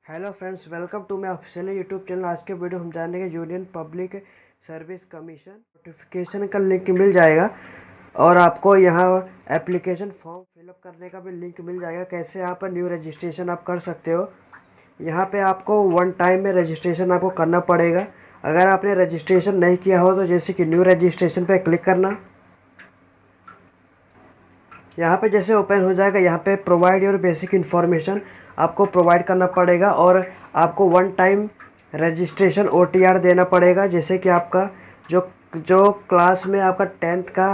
Hello friends, welcome to my official YouTube channel. आज के video हम जानेंगे union public service commission notification का लिंक मिल जाएगा और आपको यहाँ एप्लीकेशन फॉर्म फिलअप करने का भी लिंक मिल जाएगा। कैसे आप न्यू रजिस्ट्रेशन आप कर सकते हो। यहाँ पे आपको वन टाइम में रजिस्ट्रेशन आपको करना पड़ेगा। अगर आपने रजिस्ट्रेशन नहीं किया हो तो जैसे कि न्यू रजिस्ट्रेशन पे क्लिक करना। यहाँ पे जैसे ओपन हो जाएगा, यहाँ पे प्रोवाइड योर बेसिक इन्फॉर्मेशन आपको प्रोवाइड करना पड़ेगा और आपको वन टाइम रजिस्ट्रेशन OTR देना पड़ेगा। जैसे कि आपका जो जो क्लास में आपका 10th का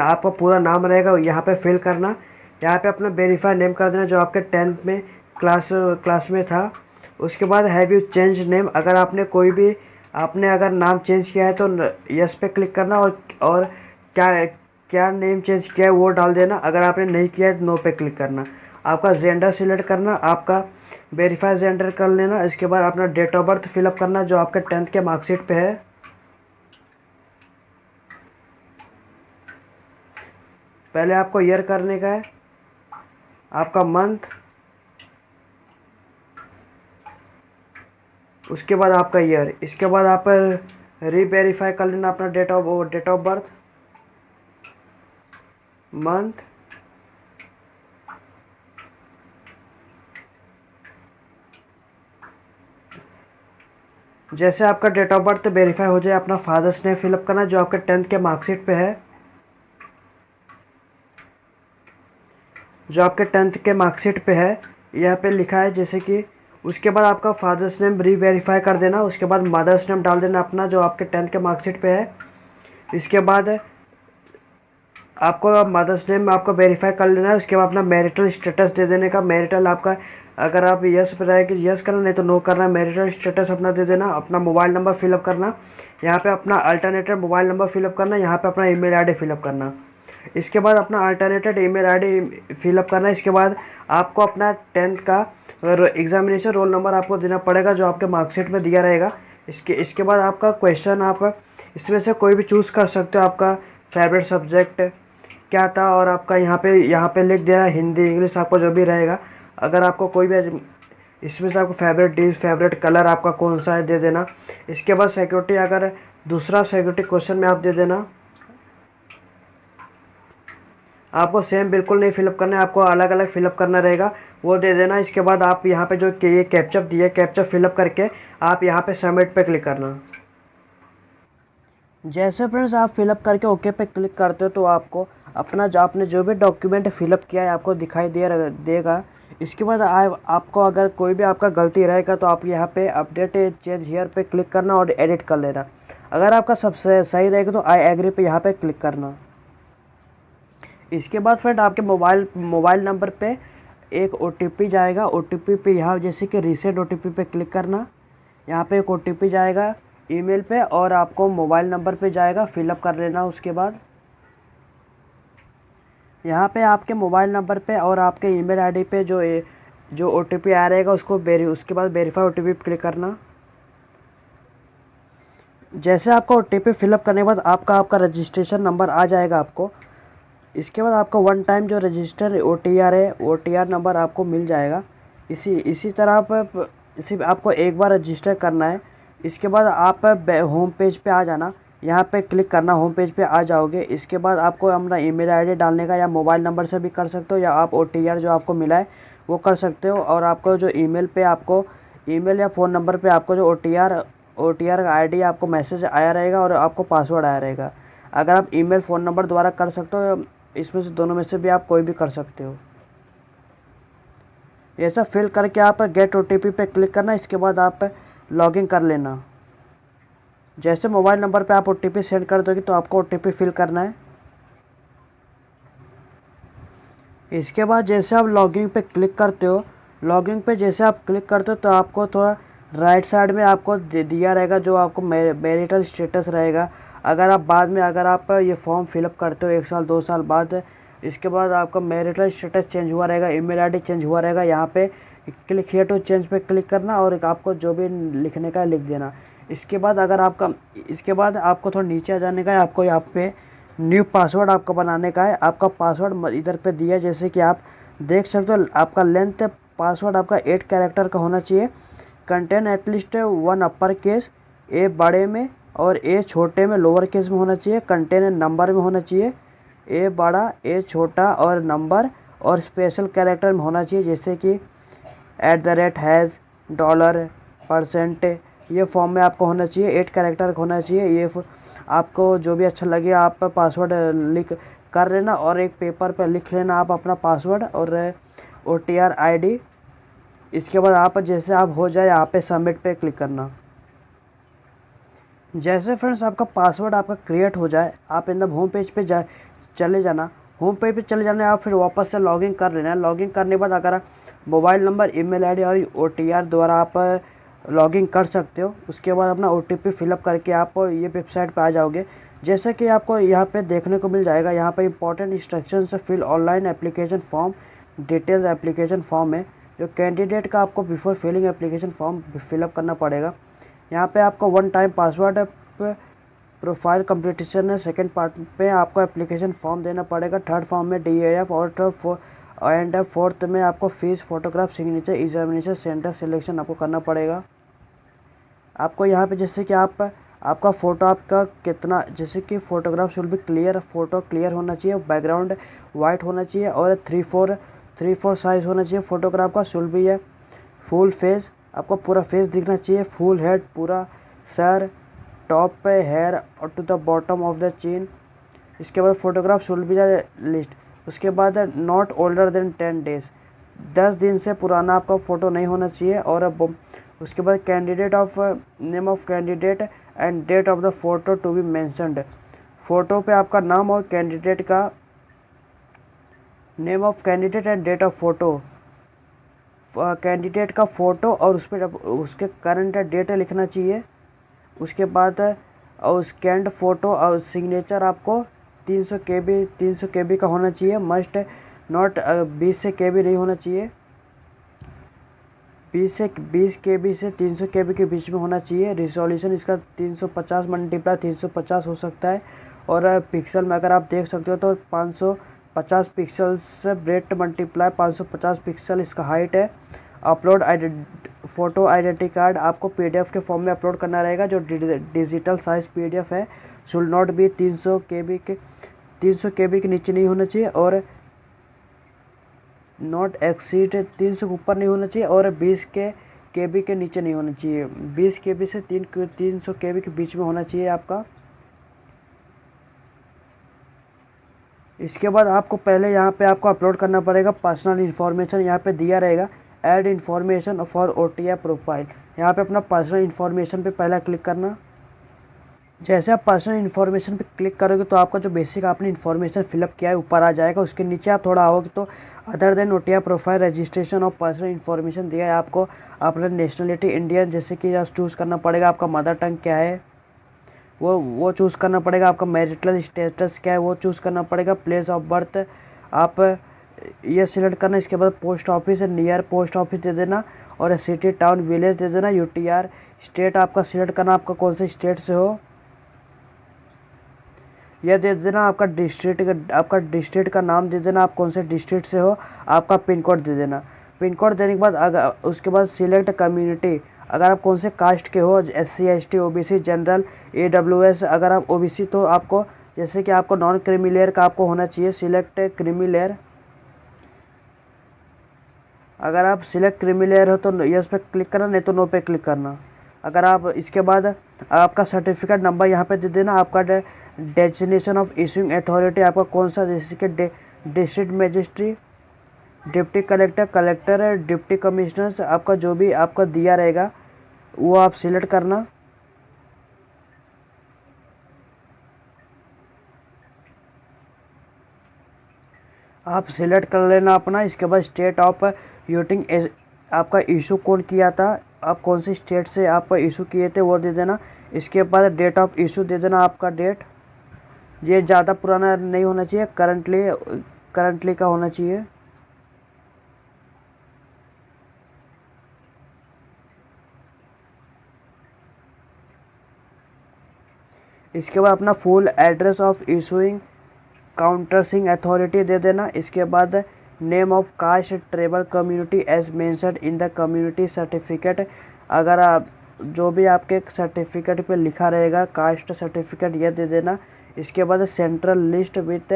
आपका पूरा नाम रहेगा यहाँ पे फिल करना। यहाँ पे अपना वेरीफाई नेम कर देना जो आपके 10th में क्लास में था। उसके बाद हैव यू चेंज नेम, अगर आपने कोई भी आपने अगर नाम चेंज किया है तो यस पे क्लिक करना और क्या क्या नेम चेंज किया है वो डाल देना। अगर आपने नहीं किया है तो नो पे क्लिक करना। आपका जेंडर सिलेक्ट करना, आपका वेरीफाई जेंडर कर लेना। इसके बाद अपना डेट ऑफ बर्थ फिलअप करना जो आपके 10th के मार्कशीट पे है। पहले आपको ईयर करने का है, आपका मंथ, उसके बाद आपका ईयर। इसके बाद आप रीवेरीफाई कर लेना अपना डेट ऑफ बर्थ, मंथ, जैसे आपका डेट ऑफ बर्थ वेरीफाई हो जाए अपना फादर्स नेम फिलअप करना जो आपके 10th के मार्कशीट पे है, जो आपके 10th के मार्कशीट पे है यहाँ पे लिखा है जैसे कि। उसके बाद आपका फादर्स नेम रीवेरीफाई कर देना। उसके बाद मदर्स नेम डाल देना अपना जो आपके 10th के मार्कशीट पे है। इसके बाद आपको मदर्स नेम आपको वेरीफाई कर लेना है। उसके बाद अपना मैरिटल स्टेटस दे देने का। मैरिटल आपका अगर आप यस पे रहे कि यस करना, नहीं तो नो करना। मैरिटल स्टेटस अपना दे देना। अपना मोबाइल नंबर फिलअप करना, यहाँ पे अपना अल्टरनेटिव मोबाइल नंबर फिलअप करना। यहाँ पे अपना ईमेल आईडी फिलअप करना। इसके बाद अपना अल्टरनेटेड ईमेल आईडी फिलअप करना। इसके बाद आपको अपना 10th का एग्जामिनेशन रोल नंबर आपको देना पड़ेगा जो आपके मार्कशीट में दिया रहेगा। इसके बाद आपका क्वेश्चन आप इसमें से कोई भी चूज़ कर सकते हो। आपका फेवरेट सब्जेक्ट क्या था और आपका यहाँ पे लिख देना हिंदी इंग्लिश आपको जो भी रहेगा। अगर आपको कोई भी इसमें से आपको फेवरेट डिश फेवरेट कलर आपका कौन सा है दे देना। इसके बाद सिक्योरिटी अगर दूसरा सिक्योरिटी क्वेश्चन में आप दे देना। आपको सेम बिल्कुल नहीं फिलअप करना है, आपको अलग अलग फिलअप करना रहेगा, वो दे देना। इसके बाद आप यहाँ पे जो ये कैप्चा दिया कैप्चा फिलअप करके आप यहाँ पे सबमिट पे क्लिक करना। जैसे फ्रेंड्स आप फिलअप करके ओके पे क्लिक करते हो तो आपको अपना जो आपने जो भी डॉक्यूमेंट फिलअप किया है आपको दिखाई देगा। इसके बाद आपको अगर कोई भी आपका गलती रहेगा तो आप यहाँ पे अपडेट चेंज हियर पे क्लिक करना और एडिट कर लेना। अगर आपका सबसे सही रहेगा तो आई एग्री पे यहाँ पे क्लिक करना। इसके बाद फ्रेंड आपके मोबाइल नंबर पे एक OTP जाएगा। OTP पे यहाँ जैसे कि रीसेंट OTP पे क्लिक करना। यहाँ पे एक OTP जाएगा ईमेल पे और आपको मोबाइल नंबर पे जाएगा, फिलअप कर लेना। उसके बाद यहाँ पे आपके मोबाइल नंबर पे और आपके ईमेल आईडी पे जो OTP आ रहेगा उसके बाद वेरीफाई OTP पे क्लिक करना। जैसे आपका OTP फिलअप करने के बाद आपका रजिस्ट्रेशन नंबर आ जाएगा आपको। इसके बाद आपका वन टाइम जो रजिस्टर OTR है OTR नंबर आपको मिल जाएगा। इसी तरह आपको एक बार रजिस्टर करना है। इसके बाद आप होम पेज पे आ जाना, यहाँ पे क्लिक करना, होम पेज पे आ जाओगे। इसके बाद आपको अपना ईमेल आईडी डालने का या मोबाइल नंबर से भी कर सकते हो या आप OTR जो आपको मिला है वो कर सकते हो। और आपको जो ईमेल पे आपको ईमेल या फ़ोन नंबर पे आपको जो OTR का ID आपको मैसेज आया रहेगा और आपको पासवर्ड आया रहेगा। अगर आप ईमेल फ़ोन नंबर द्वारा कर सकते हो, इसमें से दोनों में से भी आप कोई भी कर सकते हो। ये सब फिल करके आप गेट OTP पे क्लिक करना। इसके बाद आप लॉगिन कर लेना। जैसे मोबाइल नंबर पे आप OTP सेंड कर दोगे तो आपको OTP फिल करना है। इसके बाद जैसे आप लॉगिन पे क्लिक करते हो, लॉगिन पे जैसे आप क्लिक करते हो तो आपको थोड़ा राइट साइड में आपको दिया रहेगा जो आपको मैरिटल स्टेटस रहेगा। अगर आप ये फॉर्म फिलअप करते हो 1 साल 2 साल बाद, इसके बाद आपका मैरिटल स्टेटस चेंज हुआ रहेगा, ईमेल आईडी चेंज हुआ रहेगा। यहाँ पे क्लिक हियर टू चेंज पे क्लिक करना और आपको जो भी लिखने का है लिख देना। इसके बाद आपको थोड़ा नीचे आ जाने का है। आपको यहाँ पे न्यू पासवर्ड आपको बनाने का है। आपका पासवर्ड इधर पे दिया जैसे कि आप देख सकते हो। आपका लेंथ पासवर्ड आपका 8 कैरेक्टर का होना चाहिए। कंटेन एटलीस्ट 1 अपर केस, ए बड़े में और ए छोटे में लोअर केस में होना चाहिए। कंटेन नंबर में होना चाहिए, ए बड़ा ए छोटा और नंबर और स्पेशल कैरेक्टर में होना चाहिए, जैसे कि @ $, %, ये फॉर्म में आपको होना चाहिए। 8 कैरेक्टर होना चाहिए। ये आपको जो भी अच्छा लगे आप पासवर्ड लिख कर लेना और एक पेपर पर लिख लेना आप अपना पासवर्ड और OTR ID। इसके बाद आप जैसे आप हो जाए यहाँ पे सबमिट पे क्लिक करना। जैसे फ्रेंड्स आपका पासवर्ड आपका क्रिएट हो जाए, आप इन द होम पेज पे चले जाना। होम पेज पे चले जाना, आप फिर वापस से लॉगिन कर लेना। लॉगिन करने के बाद अगर मोबाइल नंबर, ईमेल ID और OTR द्वारा आप लॉगिन कर सकते हो। उसके बाद अपना OTP फिलअप करके आप ये वेबसाइट पे आ जाओगे। जैसे कि आपको यहाँ पे देखने को मिल जाएगा, यहाँ पे important instructions fill online application form details application form है, जो कैंडिडेट का आपको before filling application form fill up करना पड़ेगा। यहाँ पे आपको 1 टाइम पासवर्ड प्रोफाइल कंप्लीटेशन है। सेकंड पार्ट पे आपको एप्लीकेशन फॉर्म देना पड़ेगा। थर्ड फॉर्म में DAF और फोर्थ में आपको fees, photograph, signature, examination centre selection आपको करना पड़ेगा। आपको यहाँ पे जैसे कि आपका फ़ोटो आपका कितना, जैसे कि फ़ोटोग्राफ शुड भी क्लियर, फ़ोटो क्लियर होना चाहिए, बैकग्राउंड वाइट होना चाहिए और 3/4 साइज़ होना चाहिए। फ़ोटोग्राफ का शुड भी है फुल फेस, आपको पूरा फेस दिखना चाहिए, फुल हेड, पूरा सर, टॉप पे हेयर और to the bottom of the chin. इसके बाद फोटोग्राफ शुड बी लिस्ट। उसके बाद नॉट ओल्डर देन 10 डेज, 10 दिन से पुराना आपका फ़ोटो नहीं होना चाहिए। और उसके बाद candidate of name of candidate and date of the photo to be mentioned. Photo पे आपका नाम और कैंडिडेट का name of candidate and date of photo, candidate का फ़ोटो और उस पर उसके करंट डेट लिखना चाहिए। उसके बाद और स्कैंड फ़ोटो और सिग्नेचर आपको 300 KB का होना चाहिए। मस्ट नॉट 20 KB नहीं होना चाहिए, 20 KB से 300 KB के बीच में होना चाहिए। रिजोल्यूशन इसका 350 × 350 हो सकता है। और पिक्सल में अगर आप देख सकते हो तो 550 पिक्सल्स ब्रेथ × 550 पिक्सल इसका हाइट है। अपलोड फ़ोटो आइडेंटिटी कार्ड आपको PDF के फॉर्म में अपलोड करना रहेगा, जो डिजिटल साइज PDF है। शुड नॉट बी 300 KB के नीचे नहीं होना चाहिए और नॉट एक्सीड 300 के ऊपर नहीं होना चाहिए और 20 KB के नीचे नहीं होना चाहिए। 20 KB से 300 KB के बीच में होना चाहिए आपका। इसके बाद आपको पहले यहाँ पे आपको अपलोड करना पड़ेगा पर्सनल इन्फॉर्मेशन। यहाँ पे दिया रहेगा add information for OTR profile. यहाँ पे अपना पर्सनल इन्फॉर्मेशन पे पहला क्लिक करना। जैसे आप पर्सनल इन्फॉर्मेशन पे क्लिक करोगे तो आपका जो बेसिक आपने इन्फॉर्मेशन फिलअप किया है ऊपर आ जाएगा। उसके नीचे आप थोड़ा आओगे तो other than OTR profile registration और पर्सनल इन्फॉर्मेशन दिया है आपको। अपना नेशनलिटी इंडियन जैसे कि चूज़ करना पड़ेगा, आपका मदर टंग क्या है वो चूज़ करना पड़ेगा, आपका मैरिटल स्टेटस क्या है वो चूज़ करना पड़ेगा। प्लेस ऑफ बर्थ आप ये सिलेक्ट करना। इसके बाद post office near post office दे देना और सिटी टाउन विलेज दे देना। UTR स्टेट आपका सिलेक्ट करना, आपका कौन से स्टेट से हो यह दे देना। आपका डिस्ट्रिक्ट का नाम दे देना, आप कौन से डिस्ट्रिक्ट से हो। आपका पिन कोड दे देना। पिन कोड देने के बाद अगर उसके बाद सिलेक्ट कम्युनिटी, अगर आप कौन से कास्ट के हो, SC ST OBC general AWS। अगर आप OBC तो आपको जैसे कि आपको नॉन क्रीमी लेयर का आपको होना चाहिए, सिलेक्ट क्रीमी लेयर। अगर आप सिलेक्ट क्रीमी लेयर हो तो यस पे क्लिक करना, नहीं तो नो पे क्लिक करना। अगर आप इसके बाद आपका सर्टिफिकेट नंबर यहाँ पे दे देना। आपका डेजिग्नेशन ऑफ इशूइंग अथॉरिटी आपका कौन सा, जैसे कि district magistrate, deputy collector, deputy commissioner, आपका जो भी आपका दिया रहेगा वो आप सिलेक्ट करना। आप सिलेक्ट कर लेना अपना। इसके बाद स्टेट ऑफ यूटिंग आपका इशू कौन किया था, आप कौन सी स्टेट से आपका इशू किए थे वो दे देना। इसके बाद डेट ऑफ इशू दे देना, आपका डेट ये ज़्यादा पुराना नहीं होना चाहिए, करंटली का होना चाहिए। इसके बाद अपना full address of issuing countersigning authority दे देना। इसके बाद name of caste tribal community as mentioned in the community certificate अगर आप जो भी आपके सर्टिफिकेट पे लिखा रहेगा कास्ट सर्टिफिकेट ये दे देना। इसके बाद central list with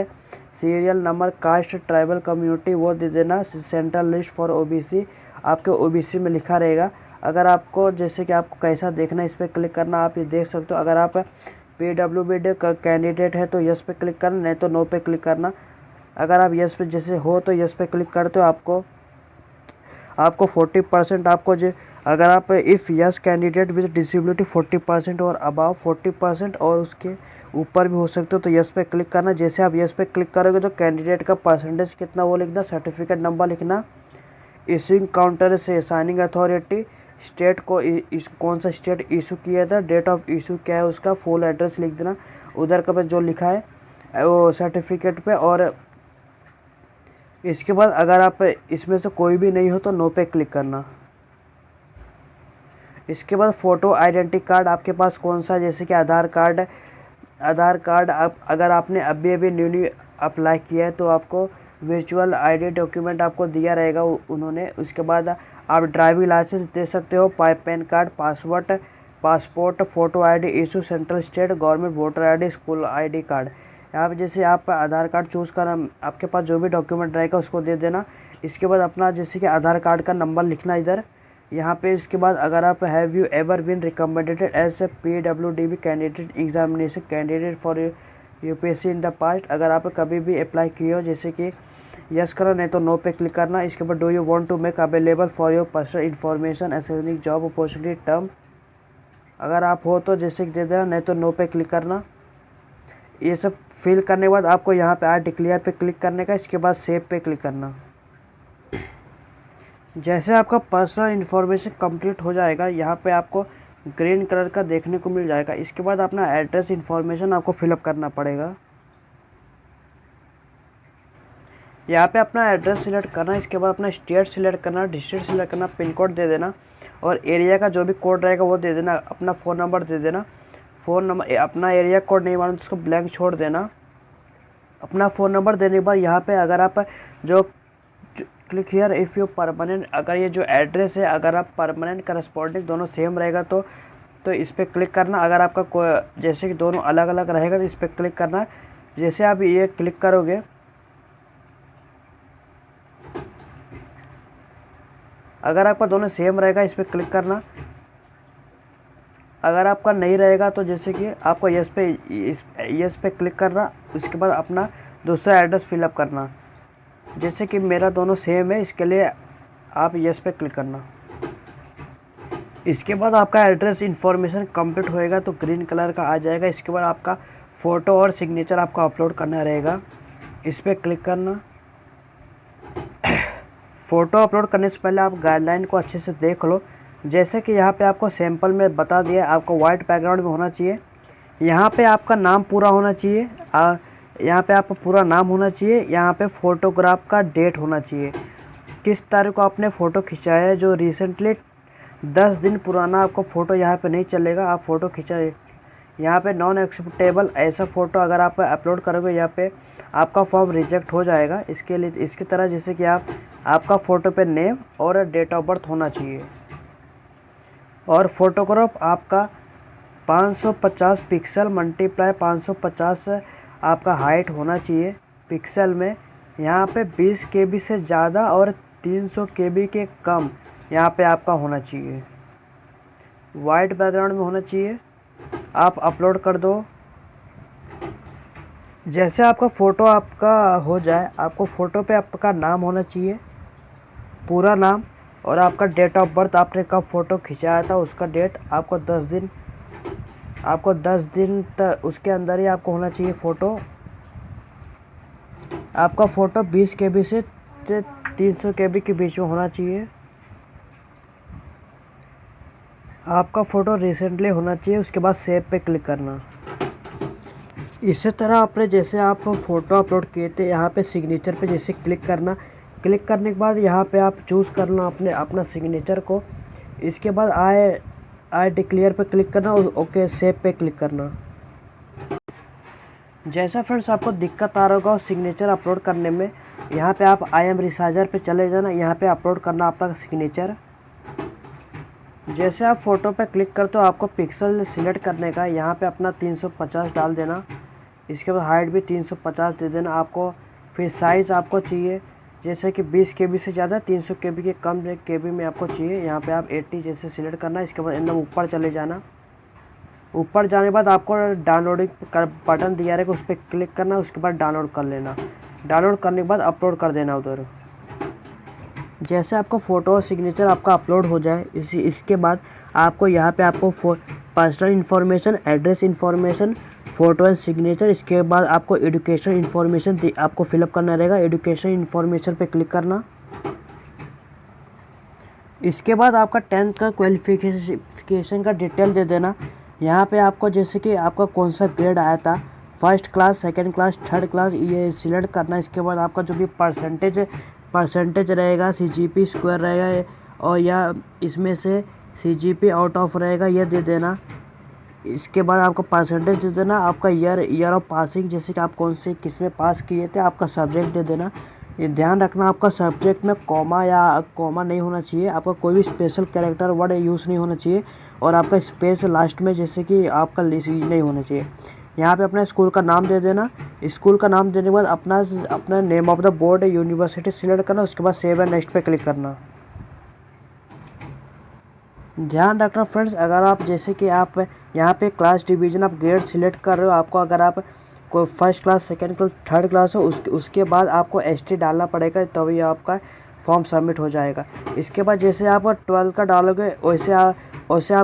serial number caste tribal community वो दे देना। सेंट्रल लिस्ट फॉर ओबीसी आपके ओबीसी में लिखा रहेगा। अगर आपको जैसे कि आपको कैसा देखना है इस पर क्लिक करना, आप ये देख सकते हो। अगर आप PWD का कैंडिडेट है तो यस पे क्लिक करना, नहीं तो नो पे क्लिक करना। अगर आप यस पे जैसे हो तो यस पे क्लिक करते हो, आपको 40% आपको जो अगर आप if yes candidate with disability 40% or above 40% और उसके ऊपर भी हो सकते हो तो यस पे क्लिक करना। जैसे आप यस पे क्लिक करोगे तो कैंडिडेट का परसेंटेज कितना वो लिखना, सर्टिफिकेट नंबर लिखना, इशूइंग काउंटर से साइनिंग अथॉरिटी, स्टेट को कौन सा स्टेट इशू किया था, डेट ऑफ इशू क्या है उसका, फुल एड्रेस लिख देना उधर का जो लिखा है वो सर्टिफिकेट पे। और इसके बाद अगर आप इसमें से कोई भी नहीं हो तो नो पे क्लिक करना। इसके बाद फ़ोटो आइडेंटिटी कार्ड आपके पास कौन सा, जैसे कि आधार कार्ड आप अगर आपने अभी न्यूली अप्लाई किया है तो आपको वर्चुअल आईडी डॉक्यूमेंट आपको दिया रहेगा उन्होंने। उसके बाद आप ड्राइविंग लाइसेंस दे सकते हो, pan card, passport, photo ID issue central state government voter ID, school ID card. यहाँ पे जैसे आप आधार कार्ड चूज़ करना, आपके पास जो भी डॉक्यूमेंट रहेगा उसको दे देना। इसके बाद अपना जैसे कि आधार कार्ड का नंबर लिखना इधर यहाँ पे। इसके बाद अगर आप have you ever been recommended as a PWD candidate examination candidate for UPSC in the past, अगर आप कभी भी अप्लाई किए हो जैसे कि यस करो, नहीं तो नो पे क्लिक करना। इसके बाद do you want to make available for your personal information एसेसनिक जॉब अपॉर्चुनिटी टर्म, अगर आप हो तो जैसे कि दे देना, नहीं तो नो पे क्लिक करना। ये सब फिल करने के बाद आपको यहाँ पे आई डिक्लेयर पे क्लिक करने का। इसके बाद सेव पे क्लिक करना। जैसे आपका पर्सनल इन्फॉर्मेशन कंप्लीट हो जाएगा यहाँ पे आपको ग्रीन कलर का देखने को मिल जाएगा। इसके बाद अपना एड्रेस इन्फॉर्मेशन आपको फिलअप करना पड़ेगा। यहाँ पे अपना एड्रेस सिलेक्ट करना। इसके बाद अपना स्टेट सिलेक्ट करना, डिस्ट्रिक्ट सिलेक्ट करना, पिन कोड दे देना और एरिया का जो भी कोड रहेगा वो दे देना। अपना फ़ोन नंबर दे देना। फ़ोन नंबर अपना एरिया कोड नहीं मालूम तो उसको ब्लैंक छोड़ देना। अपना फ़ोन नंबर देने के बाद यहाँ पे अगर आप जो click here if you permanent, अगर ये जो एड्रेस है अगर आप परमानेंट करस्पॉन्डिंग दोनों सेम रहेगा तो इस पर क्लिक करना। अगर आपका कोई जैसे कि दोनों अलग अलग रहेगा तो इस पर क्लिक करना। जैसे आप ये क्लिक करोगे, अगर आपका दोनों सेम रहेगा इस पर क्लिक करना। अगर आपका नहीं रहेगा तो जैसे कि आपको यस पे क्लिक करना। उसके बाद अपना दूसरा एड्रेस फिलअप करना। जैसे कि मेरा दोनों सेम है इसके लिए आप यस पे क्लिक करना। इसके बाद आपका एड्रेस इन्फॉर्मेशन कंप्लीट होएगा तो ग्रीन कलर का आ जाएगा। इसके बाद आपका फ़ोटो और सिग्नेचर आपको अपलोड करना रहेगा। इस पर क्लिक करना। फ़ोटो अपलोड करने से पहले आप गाइडलाइन को अच्छे से देख लो। जैसे कि यहाँ पे आपको सैंपल में बता दिया, आपको वाइट बैकग्राउंड में होना चाहिए। यहाँ पे आपका नाम पूरा होना चाहिए। यहाँ पे आपका पूरा नाम होना चाहिए। यहाँ पे फ़ोटोग्राफ का डेट होना चाहिए, किस तारीख को आपने फ़ोटो खिंचाया है। जो रिसेंटली 10 दिन पुराना आपको फ़ोटो यहाँ पे नहीं चलेगा। आप फ़ोटो खिंचाए यहाँ पे नॉन एक्सेप्टेबल ऐसा फ़ोटो अगर आप अपलोड करोगे यहाँ पे आपका फॉर्म रिजेक्ट हो जाएगा। इसके लिए इसकी तरह जैसे कि आपका फ़ोटो पे नेम और डेट ऑफ बर्थ होना चाहिए। और फोटोग्राफ आपका 550 पिक्सल मल्टीप्लाई 550 आपका हाइट होना चाहिए पिक्सल में। यहाँ पे 20 KB से ज़्यादा और 300 KB के कम यहाँ पे आपका होना चाहिए। वाइट बैकग्राउंड में होना चाहिए। आप अपलोड कर दो। जैसे आपका फ़ोटो आपका हो जाए, आपको फ़ोटो पे आपका नाम होना चाहिए, पूरा नाम, और आपका डेट ऑफ बर्थ, आपने कब फ़ोटो खिंचाया था उसका डेट। आपको 10 दिन तक उसके अंदर ही आपको होना चाहिए फ़ोटो। आपका फ़ोटो 20 KB से 300 KB के बीच में होना चाहिए। आपका फ़ोटो रिसेंटली होना चाहिए। उसके बाद सेव पे क्लिक करना। इसी तरह आपने जैसे आप फ़ोटो अपलोड किए थे यहाँ पे सिग्नेचर पे जैसे क्लिक करना। क्लिक करने के बाद यहाँ पे आप चूज़ करना अपना सिग्नेचर को। इसके बाद आई डिक्लेयर पे क्लिक करना और ओके सेव पे क्लिक करना। जैसा फ्रेंड्स आपको दिक्कत आ रहा होगा सिग्नेचर अपलोड करने में, यहाँ पे आप आई एम रिसाइजर पे चले जाना। यहाँ पे अपलोड करना आपका सिग्नेचर। जैसे आप फ़ोटो पे क्लिक करते हो आपको पिक्सल सिलेक्ट करने का, यहाँ पे अपना 350 डाल देना। इसके बाद हाइट भी 350 दे देना आपको। फिर साइज़ आपको चाहिए जैसे कि 20 KB से ज़्यादा, 300 KB के कम KB में आपको चाहिए। यहाँ पे आप 80 जैसे सिलेक्ट करना। इसके बाद एकदम ऊपर चले जाना। ऊपर जाने के बाद आपको डाउनलोडिंग का बटन दिया रहेगा, उस पर क्लिक करना। उसके बाद डाउनलोड कर लेना। डाउनलोड करने के बाद अपलोड कर देना उधर। जैसे आपको फ़ोटो और सिग्नेचर आपका अपलोड हो जाए, इसके बाद आपको यहाँ पे आपको personal information, address information, photo and signature, इसके बाद आपको एजुकेशन इन्फॉर्मेशन आपको फिलअप करना रहेगा। एजुकेशन इन्फॉर्मेशन पे क्लिक करना। इसके बाद आपका 10th का क्वालिफिकेशन का डिटेल दे देना। यहाँ पे आपको जैसे कि आपका कौन सा ग्रेड आया था, first class, second class, third class, ये सिलेक्ट करना। इसके बाद आपका जो भी परसेंटेज रहेगा, CGP स्क्वायर रहेगा, और या इसमें से CGP आउट ऑफ रहेगा, ये दे देना। इसके बाद आपको परसेंटेज दे देना। आपका ईयर ऑफ पासिंग, जैसे कि आप कौन से किस में पास किए थे, आपका सब्जेक्ट दे देना। ये ध्यान रखना आपका सब्जेक्ट में कॉमा नहीं होना चाहिए। आपका कोई भी स्पेशल कैरेक्टर वर्ड यूज़ नहीं होना चाहिए, और आपका स्पेस लास्ट में जैसे कि आपका नहीं होना चाहिए। यहाँ पे अपना स्कूल का नाम दे देना। स्कूल का नाम देने के बाद अपना name of the board, university select करना। उसके बाद सेव एंड नेक्स्ट पे क्लिक करना। ध्यान रखना फ्रेंड्स, अगर आप जैसे कि आप यहाँ पे क्लास डिवीज़न आप ग्रेड सिलेक्ट कर रहे हो, आपको अगर आप कोई first class, second class, third class हो, उसके बाद आपको ST डालना पड़ेगा, तभी आपका फॉर्म सबमिट हो जाएगा। इसके बाद जैसे आप 12th का डालोगे, वैसे आप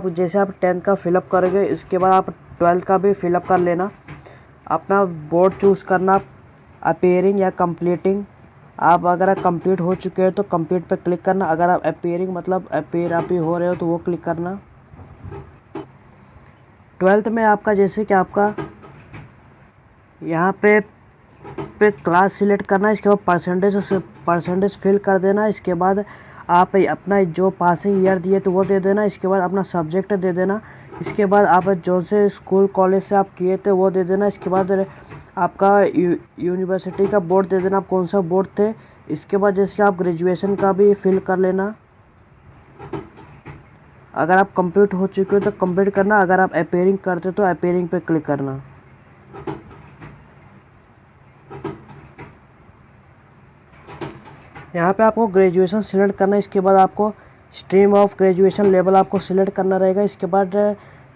जैसे आप 10th का फिलअप करोगे, इसके बाद आप 12th का भी फिलअप कर लेना। अपना बोर्ड चूज़ करना, अपीयरिंग या कंप्लीटिंग। आप अगर कंप्लीट हो चुके हैं तो कंप्लीट पे क्लिक करना। अगर आप अपीयरिंग मतलब अपीयर आप ही हो रहे हो तो वो क्लिक करना। 12th में आपका जैसे कि आपका यहाँ पे क्लास सिलेक्ट करना। इसके बाद परसेंटेज फिल कर देना। इसके बाद आप अपना जो पासिंग ईयर दिए तो वो दे देना। इसके बाद अपना सब्जेक्ट दे देना। इसके बाद आप जो से स्कूल कॉलेज से आप किए थे वो दे देना। इसके बाद आपका यूनिवर्सिटी का बोर्ड दे देना, आप कौन सा बोर्ड थे। इसके बाद जैसे आप ग्रेजुएशन का भी फिल कर लेना। अगर आप कंप्लीट हो चुके हो तो कंप्लीट करना। अगर आप अपीयरिंग करते तो अपीयरिंग पे क्लिक करना। यहाँ पे आपको ग्रेजुएशन सिलेक्ट करना है। इसके बाद आपको स्ट्रीम ऑफ ग्रेजुएशन लेवल आपको सिलेक्ट करना रहेगा। इसके बाद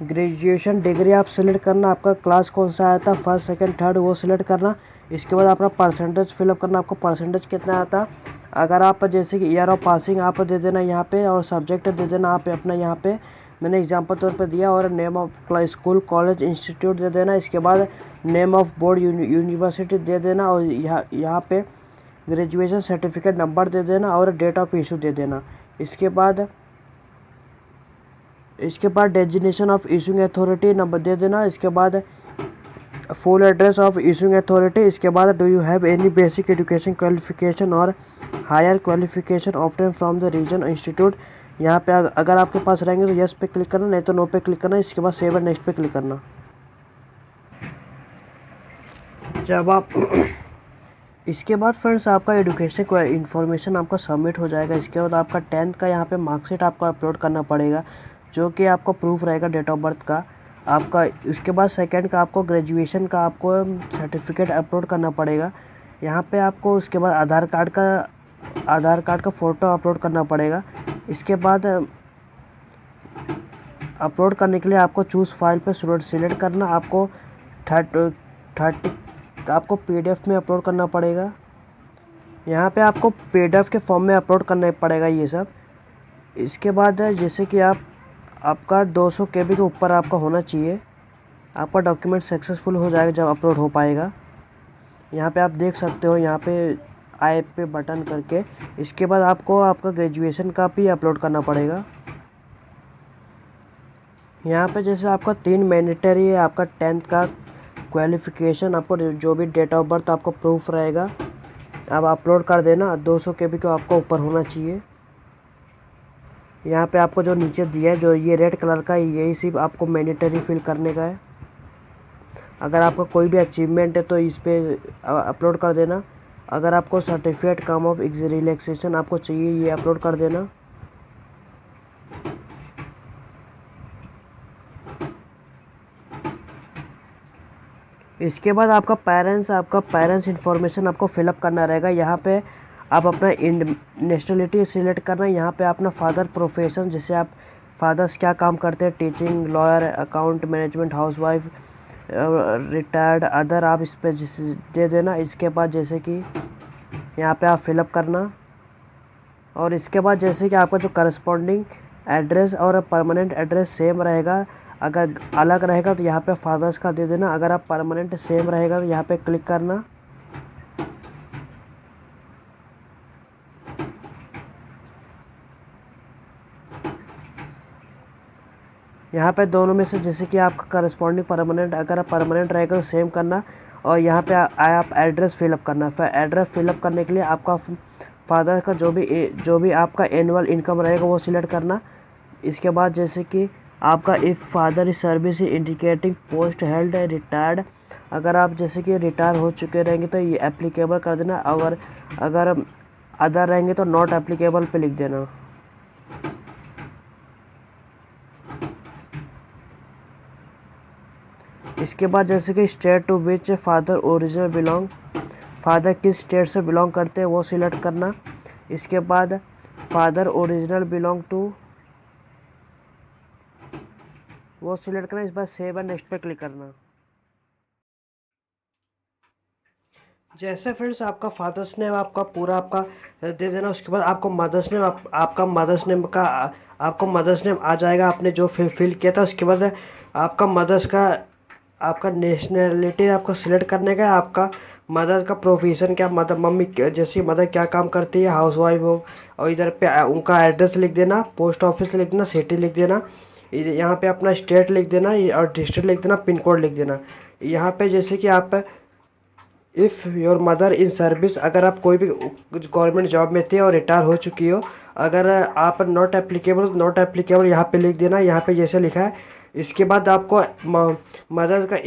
ग्रेजुएशन डिग्री आप सिलेक्ट करना। आपका क्लास कौन सा आया था, फर्स्ट, सेकंड, थर्ड, वो सिलेक्ट करना। इसके बाद अपना परसेंटेज फिलअप करना, आपको परसेंटेज कितना आया था। अगर आप जैसे कि ईयर ऑफ पासिंग आप दे देना यहाँ पे, और सब्जेक्ट दे देना आप अपना यहाँ पे मैंने एग्जाम्पल तौर पे दिया, और name of school, college, institute दे देना। इसके बाद नेम ऑफ बोर्ड, यूनिवर्सिटी दे देना, और यहाँ पे ग्रेजुएशन सर्टिफिकेट नंबर दे देना, और डेट ऑफ इशू दे देना। इसके बाद designation of issuing authority number दे देना। इसके बाद full address of issuing authority. इसके बाद do you have any basic education qualification or higher qualification obtain from the region institute. यहाँ पे अगर आपके पास रहेंगे तो यस पे क्लिक करना, नहीं तो नो पे क्लिक करना। इसके बाद सेव एंड नेक्स्ट पे क्लिक करना। जब आप इसके बाद फ्रेंड्स आपका एजुकेशन इन्फॉर्मेशन आपका सबमिट हो जाएगा। इसके बाद आपका 10th का यहाँ पे मार्कशीट आपको अपलोड करना पड़ेगा, जो कि आपको प्रूफ रहेगा डेट ऑफ बर्थ का आपका। इसके बाद सेकंड का आपको ग्रेजुएशन का आपको सर्टिफिकेट अपलोड करना पड़ेगा। यहाँ पे आपको उसके बाद आधार कार्ड का फ़ोटो अपलोड करना पड़ेगा। इसके बाद अपलोड करने के लिए आपको चूज़ फाइल पे सिलेक्ट करना। आपको 30 आपको PDF में अपलोड करना पड़ेगा। यहाँ पे आपको PDF के फॉर्म में अपलोड करना पड़ेगा ये सब। इसके बाद जैसे कि आपका 200 KB के ऊपर आपका होना चाहिए। आपका डॉक्यूमेंट सक्सेसफुल हो जाएगा जब अपलोड हो पाएगा। यहाँ पे आप देख सकते हो, यहाँ पे आई पे बटन करके। इसके बाद आपको आपका ग्रेजुएशन का भी अपलोड करना पड़ेगा। यहाँ पे जैसे आपका 3 मैंडेटरी है, आपका 10th का क्वालिफिकेशन, आपको जो भी डेट ऑफ बर्थ आपको प्रूफ रहेगा आप अपलोड कर देना। 200 KB का आपको ऊपर होना चाहिए। यहाँ पे आपको जो नीचे दिया है, जो ये रेड कलर का, यही सिर्फ आपको मैंडेटरी फिल करने का है। अगर आपका कोई भी अचीवमेंट है तो इस पर अपलोड कर देना। अगर आपको सर्टिफिकेट कम ऑफ रिलैक्सेशन आपको चाहिए, ये अपलोड कर देना। इसके बाद आपका पेरेंट्स इन्फॉर्मेशन आपको फिलअप करना रहेगा। यहाँ पे आप अपना नेशनलिटी सिलेक्ट करना है। यहाँ पे अपना फादर प्रोफेशन, जैसे आप फादर्स क्या काम करते हैं, teaching, lawyer, account management, housewife, retired, other, आप इस पर दे देना। इसके बाद जैसे कि यहाँ पे आप फिलअप करना, और इसके बाद जैसे कि आपका जो करस्पॉन्डिंग एड्रेस और परमानेंट एड्रेस सेम रहेगा। अगर अलग रहेगा तो यहाँ पे फादर्स का दे देना। अगर आप परमानेंट सेम रहेगा तो यहाँ पे क्लिक करना। यहाँ पे दोनों में से जैसे कि आपका करस्पॉन्डिंग परमानेंट, अगर आप परमानेंट रहेगा तो सेम करना, और यहाँ पे आप एड्रेस फिलअप करना। फिर एड्रेस फिलअप करने के लिए आपका फादर का जो भी आपका एनुअल इनकम रहेगा वो सिलेक्ट करना। इसके बाद जैसे कि आपका if father is service indicating post held retired, अगर आप जैसे कि रिटायर हो चुके रहेंगे तो ये एप्लीकेबल कर देना। अगर अदर रहेंगे तो नॉट एप्लीकेबल पे लिख देना। इसके बाद जैसे कि state to which father original belong, father किस स्टेट से बिलोंग करते हैं वो सिलेक्ट करना। इसके बाद फादर ओरिजिनल बिलोंग टू वो सिलेक्ट करना। इस बार सेव एंड नेक्स्ट पे क्लिक करना। जैसे फ्रेंड्स आपका फादर्स नेम आपका पूरा आपका दे देना। उसके बाद आपको मदर्स नेम आपका मदर्स नेम का आपको मदर्स नेम आ जाएगा, आपने जो फिल किया था। उसके बाद आपका मदर्स का आपका नेशनलिटी आपको सिलेक्ट करने का, आपका मदर का प्रोफेशन क्या, मदर मम्मी जैसी मदर क्या काम करती है, हाउसवाइफ हो, और इधर पे उनका एड्रेस लिख देना, पोस्ट ऑफिस लिख देना, सिटी लिख देना, यहाँ पे अपना स्टेट लिख देना और डिस्ट्रिक्ट लिख देना, पिन कोड लिख देना। यहाँ पे जैसे कि आप if your mother in service, अगर आप कोई भी गवर्नमेंट जॉब में थे और रिटायर हो चुकी हो, अगर आप नॉट एप्लीकेबल यहाँ पे लिख देना, यहाँ पे जैसे लिखा है। इसके बाद आपको मदर का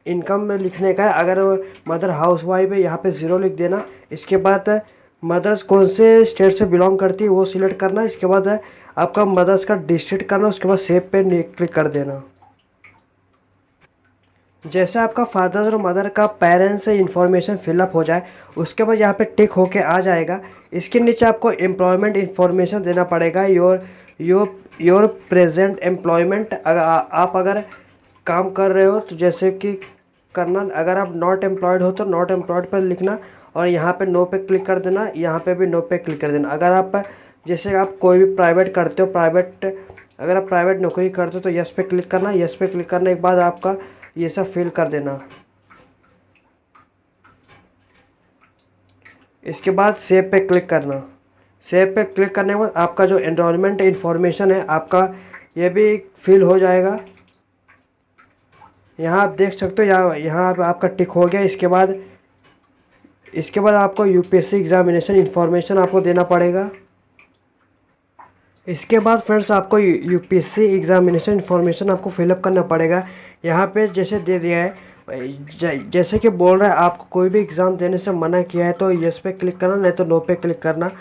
इनकम में लिखने का है। अगर मदर हाउस वाइफ है यहाँ पे 0 लिख देना। इसके बाद मदर्स कौन से स्टेट से बिलोंग करती है वो सिलेक्ट करना। इसके बाद आपका मदर्स का डिस्ट्रिक्ट करना। उसके बाद सेव पे क्लिक कर देना। जैसे आपका फादर और मदर का पेरेंट्स से इंफॉर्मेशन फिलअप हो जाए, उसके बाद यहाँ पे टिक होके आ जाएगा। इसके नीचे आपको एम्प्लॉयमेंट इंफॉर्मेशन देना पड़ेगा। योर प्रेजेंट एम्प्लॉयमेंट, आप अगर काम कर रहे हो तो जैसे कि करना। अगर आप नॉट एम्प्लॉयड हो तो नॉट एम्प्लॉयड पर लिखना, और यहाँ पे नो पे क्लिक कर देना। यहाँ पे भी नो पे क्लिक कर देना। अगर आप जैसे आप कोई भी प्राइवेट करते हो, अगर आप प्राइवेट नौकरी करते हो तो यस पे क्लिक करना। यस पे क्लिक करने के बाद आपका ये सब फिल कर देना। इसके बाद सेव पे क्लिक करना। सेव पे क्लिक करने के बाद आपका जो एनरोलमेंट इन्फॉर्मेशन है आपका ये भी फिल हो जाएगा। यहाँ आप देख सकते हो, यहाँ आपका टिक हो गया। इसके बाद आपको यूपीएससी एग्जामिनेशन इन्फॉर्मेशन आपको देना पड़ेगा। इसके बाद फ्रेंड्स आपको यूपीएससी एग्जामिनेशन इन्फॉर्मेशन आपको फिलअप करना पड़ेगा। यहाँ पे जैसे दे दिया है, जैसे कि बोल रहा है आपको कोई भी एग्ज़ाम देने से मना किया है तो यस पे क्लिक करना, नहीं तो नो पे क्लिक करना।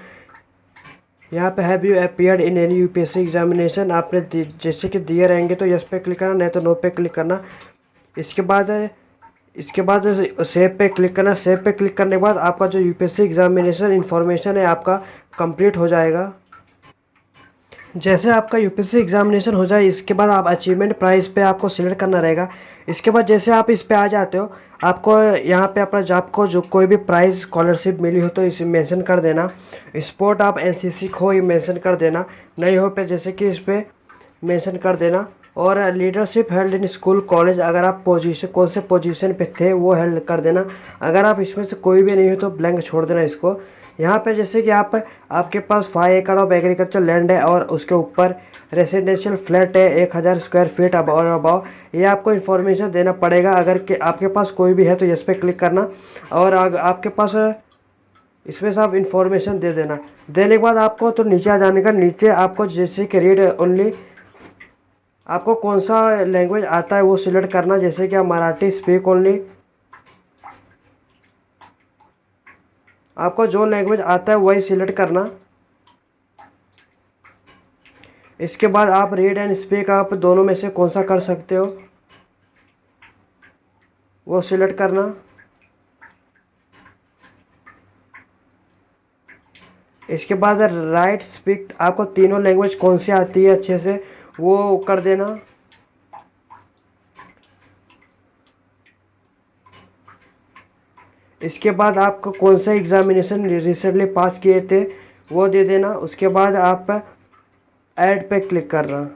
यहाँ पे have you appeared in any UPSC examination, आपने जैसे कि दिए रहेंगे तो यस पे क्लिक करना, नहीं तो नो पे क्लिक करना। इसके बाद सेव पे क्लिक करना। सेव पे क्लिक करने के बाद आपका जो यूपीएससी एग्जामिनेशन इन्फॉर्मेशन है आपका कंप्लीट हो जाएगा। जैसे आपका यूपीएससी एग्जामिनेशन हो जाए, इसके बाद आप अचीवमेंट प्राइस पे आपको सिलेक्ट करना रहेगा। इसके बाद जैसे आप इस पे आ जाते हो, आपको यहाँ पे अपना जॉब को जो कोई भी प्राइस स्कॉलरशिप मिली हो तो इसे मेंशन कर देना। स्पोर्ट आप एनसीसी को ये मेंशन कर देना, नहीं हो पे जैसे कि इस पर मेंशन कर देना। और leadership held in school college, अगर आप कौन से पोजीशन पे थे वो हेल्ड कर देना। अगर आप इसमें से कोई भी नहीं हो तो ब्लैंक छोड़ देना इसको। यहाँ पे जैसे कि आपके पास 5 एकड़ ऑफ एग्रीकल्चर लैंड है और उसके ऊपर रेसिडेंशियल फ्लैट है 1000 स्क्वायर फीट अब और अबाव, ये आपको इन्फॉर्मेशन देना पड़ेगा। अगर कि आपके पास कोई भी है तो इस पर क्लिक करना, और आपके पास इसमें से आप इन्फॉर्मेशन दे देना। देने के बाद आपको तो नीचे आ जाने का। नीचे आपको जैसे कि रीड ओनली, आपको कौन सा लैंग्वेज आता है वो सिलेक्ट करना। जैसे कि आप मराठी स्पीक ओनली, आपको जो लैंग्वेज आता है वही सिलेक्ट करना। इसके बाद आप रीड एंड स्पीक आप दोनों में से कौन सा कर सकते हो वो सिलेक्ट करना। इसके बाद राइट स्पीक, आपको तीनों लैंग्वेज कौन सी आती है अच्छे से वो कर देना। इसके बाद आपको कौन सा एग्जामिनेशन रिसेंटली पास किए थे वो दे देना। उसके बाद आप ऐड पे क्लिक करना।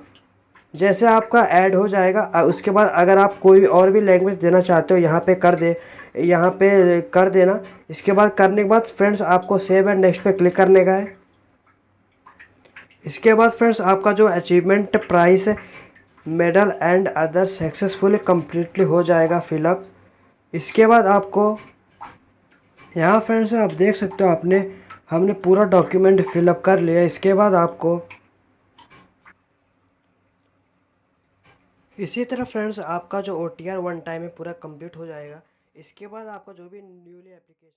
जैसे आपका ऐड हो जाएगा उसके बाद अगर आप कोई और भी लैंग्वेज देना चाहते हो यहाँ पे कर देना। इसके बाद करने के बाद फ्रेंड्स आपको सेव एंड नेक्स्ट पे क्लिक करने का है। इसके बाद फ्रेंड्स आपका जो achievement price medal and other successfully completely हो जाएगा फिलअप। इसके बाद आपको यहाँ फ्रेंड्स आप देख सकते हो हमने पूरा डॉक्यूमेंट फिलअप कर लिया। इसके बाद आपको इसी तरह फ्रेंड्स आपका जो OTR वन टाइम में पूरा कंप्लीट हो जाएगा। इसके बाद आपका जो भी न्यूली एप्लीकेशन,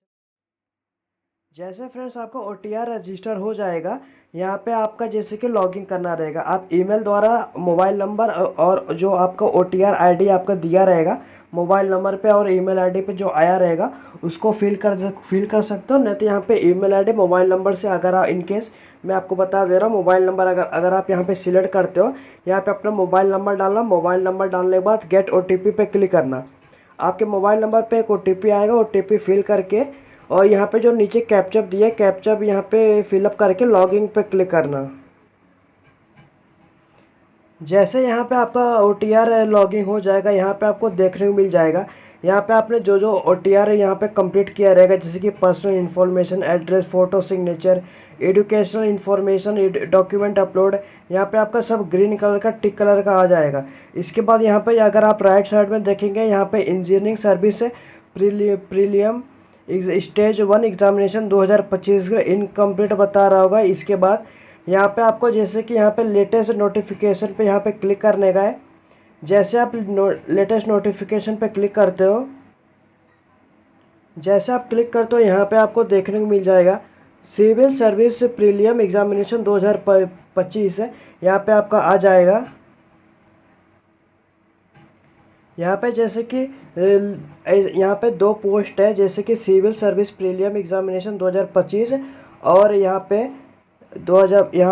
जैसे फ्रेंड्स आपका OTR रजिस्टर हो जाएगा यहाँ पे आपका जैसे कि लॉगिन करना रहेगा। आप ईमेल द्वारा मोबाइल नंबर और जो आपका OTR ID आपका दिया रहेगा मोबाइल नंबर पे और ईमेल ID पे जो आया रहेगा उसको फिल कर सकते हो। नहीं तो यहाँ पे ईमेल ID मोबाइल नंबर से अगर आप इनकेस, मैं आपको बता दे रहा हूँ, मोबाइल नंबर अगर आप यहाँ पे सिलेक्ट करते हो, यहाँ पे अपना मोबाइल नंबर डालना। मोबाइल नंबर डालने के बाद गेट OTP पे क्लिक करना। आपके मोबाइल नंबर पे एक OTP आएगा, OTP फिल करके और यहाँ पे जो नीचे कैप्चा दिया कैप्चा यहाँ पे फिलअप करके लॉगिन पे क्लिक करना। जैसे यहाँ पे आपका OTR लॉगिन हो जाएगा यहाँ पे आपको देखने को मिल जाएगा। यहाँ पे आपने जो जो OTR यहाँ पे कंप्लीट किया रहेगा जैसे कि personal information, address, photo, signature, educational information, document upload, यहाँ पे आपका सब ग्रीन कलर का टिक कलर का आ जाएगा। इसके बाद यहाँ पे अगर आप राइट साइड में देखेंगे यहाँ पे engineering service prelim stage 1 examination 2025 incomplete बता रहा होगा। इसके बाद यहाँ पे आपको जैसे कि यहाँ पे लेटेस्ट नोटिफिकेशन पे यहाँ पे क्लिक करने का है। जैसे आप लेटेस्ट नोटिफिकेशन पे क्लिक करते हो, जैसे आप क्लिक करते हो यहाँ पे आपको देखने को मिल जाएगा सिविल सर्विस प्रीलियम एग्जामिनेशन 2025 है, यहाँ पे आपका आ जाएगा। यहाँ पे जैसे कि यहाँ पे 2 पोस्ट है जैसे कि सिविल सर्विस प्रीलियम एग्जामिनेशन 2025 और यहाँ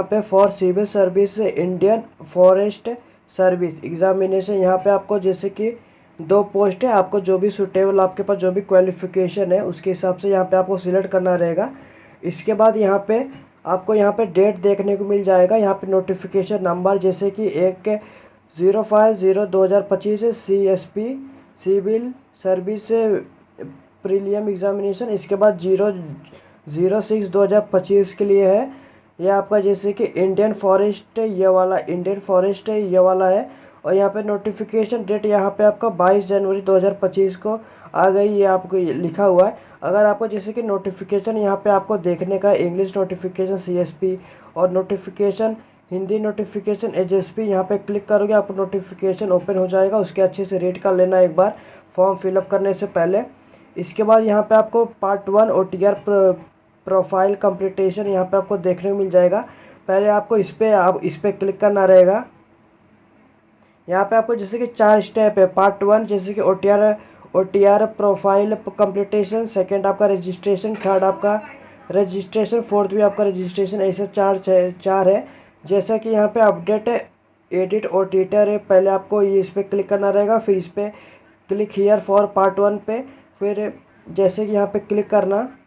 पे for civil service Indian forest service examination. यहाँ पे आपको जैसे कि 2 पोस्ट है, आपको जो भी सूटेबल आपके पास जो भी क्वालिफिकेशन है उसके हिसाब से यहाँ पे आपको सिलेक्ट करना रहेगा। इसके बाद यहाँ पे आपको यहाँ पे डेट देखने को मिल जाएगा। यहाँ पे नोटिफिकेशन नंबर जैसे कि 1/05/2025 CSP civil service prelim examination. इसके बाद 0/06/2025 के लिए है। ये आपका जैसे कि इंडियन फॉरेस्ट ये वाला है। और यहाँ पे नोटिफिकेशन डेट यहाँ पे आपका 22 जनवरी 2025 को आ गई, ये आपको लिखा हुआ है। अगर आपको जैसे कि नोटिफिकेशन यहाँ पे आपको देखने का इंग्लिश नोटिफिकेशन CSP और नोटिफिकेशन हिंदी नोटिफिकेशन HSP, यहाँ पे क्लिक करोगे आपको नोटिफिकेशन ओपन हो जाएगा। उसके अच्छे से रीड कर लेना एक बार फॉर्म फिलअप करने से पहले। इसके बाद यहाँ पे आपको पार्ट 1 OTR प्रोफाइल कंप्लीटेशन यहाँ पे आपको देखने को मिल जाएगा। पहले आपको इस पर क्लिक करना रहेगा। यहाँ पे आपको जैसे कि 4 स्टेप है। पार्ट 1 जैसे कि OTR प्रोफाइल कंप्लीटेशन, सेकंड आपका रजिस्ट्रेशन, थर्ड आपका रजिस्ट्रेशन, फोर्थ भी आपका रजिस्ट्रेशन, ऐसे 4 है। जैसा कि यहाँ पे अपडेट एडिट OTR है, पहले आपको इस पर क्लिक करना रहेगा, फिर इस पर क्लिक हियर फॉर पार्ट 1 पे, फिर जैसे कि यहाँ पे क्लिक करना।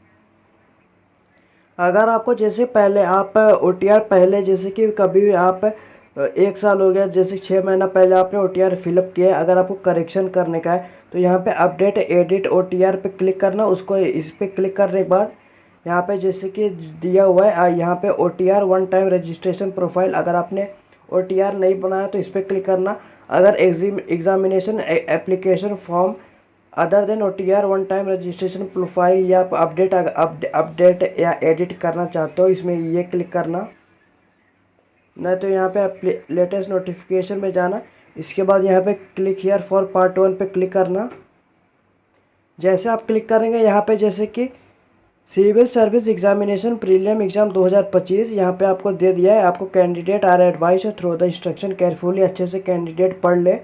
अगर आपको जैसे पहले आप OTR पहले जैसे कि कभी भी आप 1 साल हो गया जैसे 6 महीना पहले आपने OTR फिलअप किया है, अगर आपको करेक्शन करने का है तो यहाँ पे अपडेट एडिट OTR पे क्लिक करना। उसको इस पर क्लिक करने के बाद यहाँ पे जैसे कि दिया हुआ है यहाँ पे OTR one time registration profile, अगर आपने OTR नहीं बनाया तो इस पर क्लिक करना। अगर examination application form other than OTR one time registration profile या आप अपडेट या एडिट करना चाहते हो इसमें ये क्लिक करना, नहीं तो यहाँ पे लेटेस्ट नोटिफिकेशन में जाना। इसके बाद यहाँ पे क्लिक हियर फॉर पार्ट 1 पे क्लिक करना। जैसे आप क्लिक करेंगे यहाँ पे जैसे कि civil service examination prelim exam 2025 यहाँ पे आपको दे दिया है। आपको candidate are advise through the instruction carefully, अच्छे से कैंडिडेट पढ़ ले।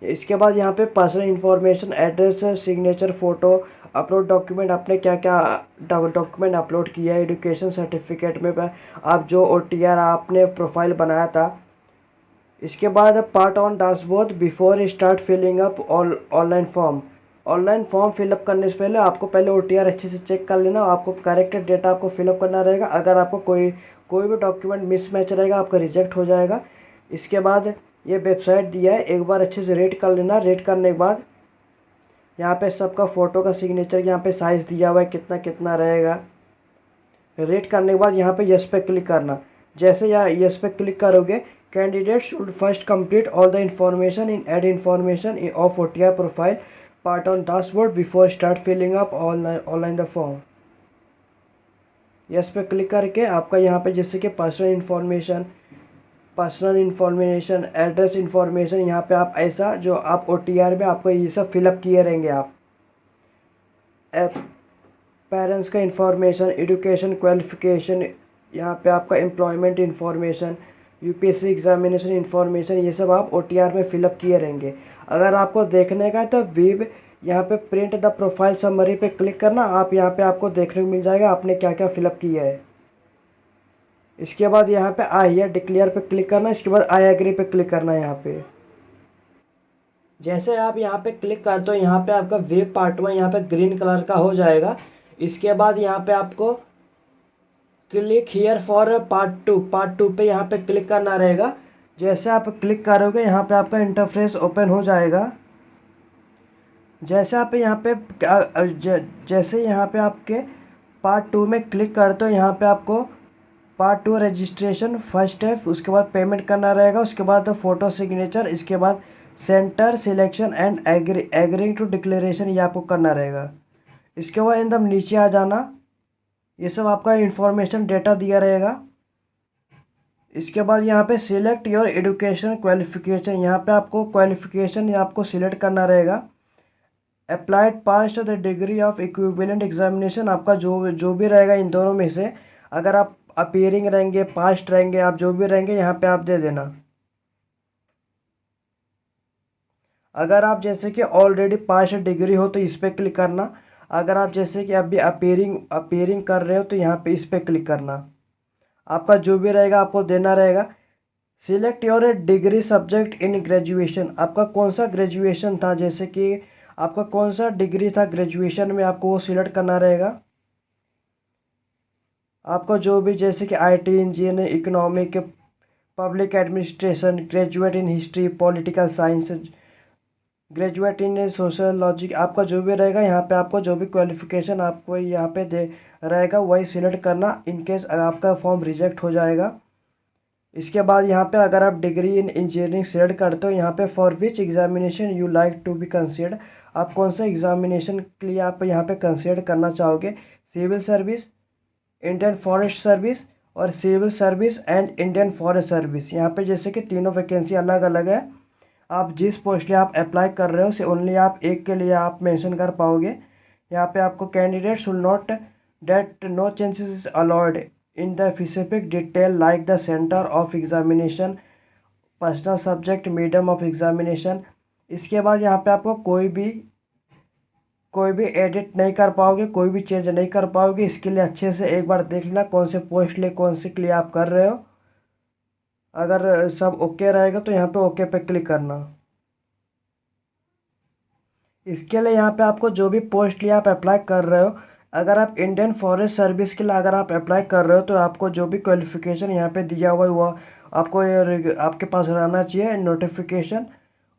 इसके बाद यहाँ पे personal information, address, signature, photo, upload document, आपने क्या क्या डॉक्यूमेंट अपलोड किया है, एजुकेशन सर्टिफिकेट में आप जो OTR आपने प्रोफाइल बनाया था। इसके बाद part on dashboard before start filling up online form. Online form fill up करने से पहले आपको पहले OTR अच्छे से चेक कर लेना, आपको करेक्ट डेटा आपको फिलअप करना रहेगा। अगर आपको कोई भी डॉक्यूमेंट मिसमैच रहेगा आपका रिजेक्ट हो जाएगा। इसके बाद ये वेबसाइट दिया है, एक बार अच्छे से रेड कर लेना। रेड करने के बाद यहाँ पे सबका फ़ोटो का सिग्नेचर यहाँ पे साइज़ दिया हुआ है कितना कितना रहेगा। रेड करने के बाद यहाँ पे यस पे क्लिक करना। जैसे यहाँ यस पे क्लिक करोगे, candidate should first complete all the information in add information of OTR profile part on dashboard before start filling up online the form. Yes पे क्लिक करके आपका यहाँ पे जैसे कि पर्सनल इन्फॉर्मेशन, एड्रेस इन्फॉर्मेशन, यहाँ पे आप ऐसा जो आप OTR में आपको ये सब फिलअप किए रहेंगे। आप पेरेंट्स का इंफॉर्मेशन, एजुकेशन क्वालिफिकेशन, यहाँ पे आपका employment information, UPSC examination information, ये सब आप OTR में फिलअप किए रहेंगे। अगर आपको देखने का है तो वीव यहाँ पे प्रिंट द प्रोफाइल समरी पे क्लिक करना। आप यहाँ पे आपको देखने को मिल जाएगा आपने क्या क्या फिलअप किया है। इसके बाद यहाँ पे आई हियर डिक्लेयर पे क्लिक करना। इसके बाद आई एग्री पे क्लिक करना है। यहाँ पे जैसे आप यहाँ पे क्लिक करते हो, यहाँ पे आपका वेब पार्ट 1 यहाँ पे ग्रीन कलर का हो जाएगा। इसके बाद यहाँ पे आपको click here for part two पे यहाँ पे क्लिक करना रहेगा। जैसे आप क्लिक करोगे यहाँ पे आपका इंटरफेस ओपन हो जाएगा। जैसे आप यहाँ पे जैसे यहाँ पे आपके पार्ट 2 में क्लिक करते हो, यहाँ पे आपको पार्ट 2 रजिस्ट्रेशन फर्स्ट स्टेप, उसके बाद पेमेंट करना रहेगा। उसके बाद फ़ोटो सिग्नेचर, इसके बाद centre selection and agreeing to declaration, ये आपको करना रहेगा। इसके बाद एकदम नीचे आ जाना, ये सब आपका इंफॉर्मेशन डेटा दिया रहेगा। इसके बाद यहाँ पे सिलेक्ट योर एजुकेशन क्वालिफिकेशन, यहाँ पे आपको क्वालिफिकेशन आपको सिलेक्ट करना रहेगा। Applied pass the degree of equivalent examination, आपका जो भी रहेगा इन दोनों में से, अगर आप अपीयरिंग रहेंगे, पास्ट रहेंगे, आप जो भी रहेंगे यहाँ पे आप दे देना। अगर आप जैसे कि ऑलरेडी पास्ट डिग्री हो तो इस पर क्लिक करना। अगर आप जैसे कि अभी अपीयरिंग कर रहे हो तो यहाँ पे इस पर क्लिक करना। आपका जो भी रहेगा आपको देना रहेगा। Select your degree subject in graduation, आपका कौन सा ग्रेजुएशन था, जैसे कि आपका कौन सा डिग्री था ग्रेजुएशन में, आपको वो सिलेक्ट करना रहेगा। आपको जो भी जैसे कि IT engineering, economic, public administration, graduate in history, political science, graduate in sociology, आपका जो भी रहेगा यहाँ पे आपको जो भी क्वालिफिकेशन आपको यहाँ पे दे रहेगा वही सिलेक्ट करना, इनकेस आपका फॉर्म रिजेक्ट हो जाएगा। इसके बाद यहाँ पे अगर आप डिग्री इन इंजीनियरिंग सिलेक्ट करते हो, यहाँ पे for which examination you like to be considered, आप कौन सा एग्जामिनेशन के लिए आप यहाँ पे कंसिडर करना चाहोगे। Civil service, Indian forest service or civil service and Indian forest service. यहाँ पे जैसे कि तीनों वैकेंसी अलग अलग है। आप जिस पोस्ट लिए आप अप्लाई कर रहे हो से ओनली आप एक के लिए आप मेंशन कर पाओगे। यहाँ पे आपको candidate should not date no changes is allowed in the specific detail like the centre of examination, personal subject, medium of examination. इसके बाद यहाँ पे आपको कोई भी एडिट नहीं कर पाओगे, कोई भी चेंज नहीं कर पाओगे। इसके लिए अच्छे से एक बार देख लेना कौन से पोस्ट लिए कौन से के लिए आप कर रहे हो। अगर सब ओके रहेगा तो यहाँ पे ओके पे क्लिक करना। इसके लिए यहाँ पे आपको जो भी पोस्ट लिए आप अप्लाई कर रहे हो, अगर आप इंडियन फॉरेस्ट सर्विस के लिए अगर आप अप्लाई कर रहे हो तो आपको जो भी क्वालिफिकेशन यहाँ पे दिया हुआ है वो आपको आपके पास रहना चाहिए नोटिफिकेशन।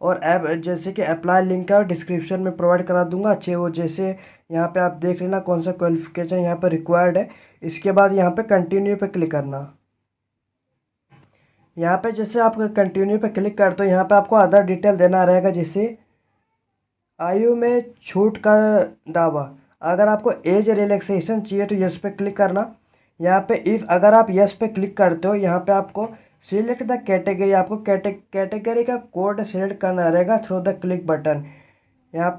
और ऐप जैसे कि अप्लाई लिंक है डिस्क्रिप्शन में प्रोवाइड करा दूंगा अच्छे वो, जैसे यहाँ पे आप देख लेना कौन सा क्वालिफिकेशन यहाँ पे रिक्वायर्ड है। इसके बाद यहाँ पे कंटिन्यू पे क्लिक करना। यहाँ पे जैसे आप कंटिन्यू पे क्लिक करते हो यहाँ पे आपको अदर डिटेल देना रहेगा, जैसे आयु में छूट का दावा। अगर आपको एज रिलैक्सेशन चाहिए तो यस पे क्लिक करना। यहाँ पे इफ़ अगर आप यस पे क्लिक करते हो यहाँ पे आपको सिलेक्ट द कैटेगरी, आपको कैटेगरी का कोड सिलेक्ट करना रहेगा थ्रू द क्लिक बटन। यहाँ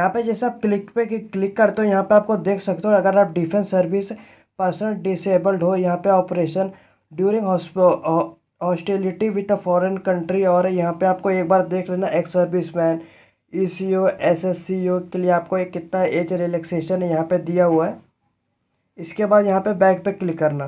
पे जैसे आप क्लिक करते हो यहाँ पे आपको देख सकते हो, अगर आप डिफेंस सर्विस पर्सन डिसेबल्ड हो, यहाँ पे operation during hostility with a foreign country, और यहाँ पे आपको एक बार देख लेना ex service man, ECO, SSCO के लिए आपको एक कितना एज रिलैक्सेशन यहाँ पे दिया हुआ है। इसके बाद यहाँ पे बैक पे क्लिक करना।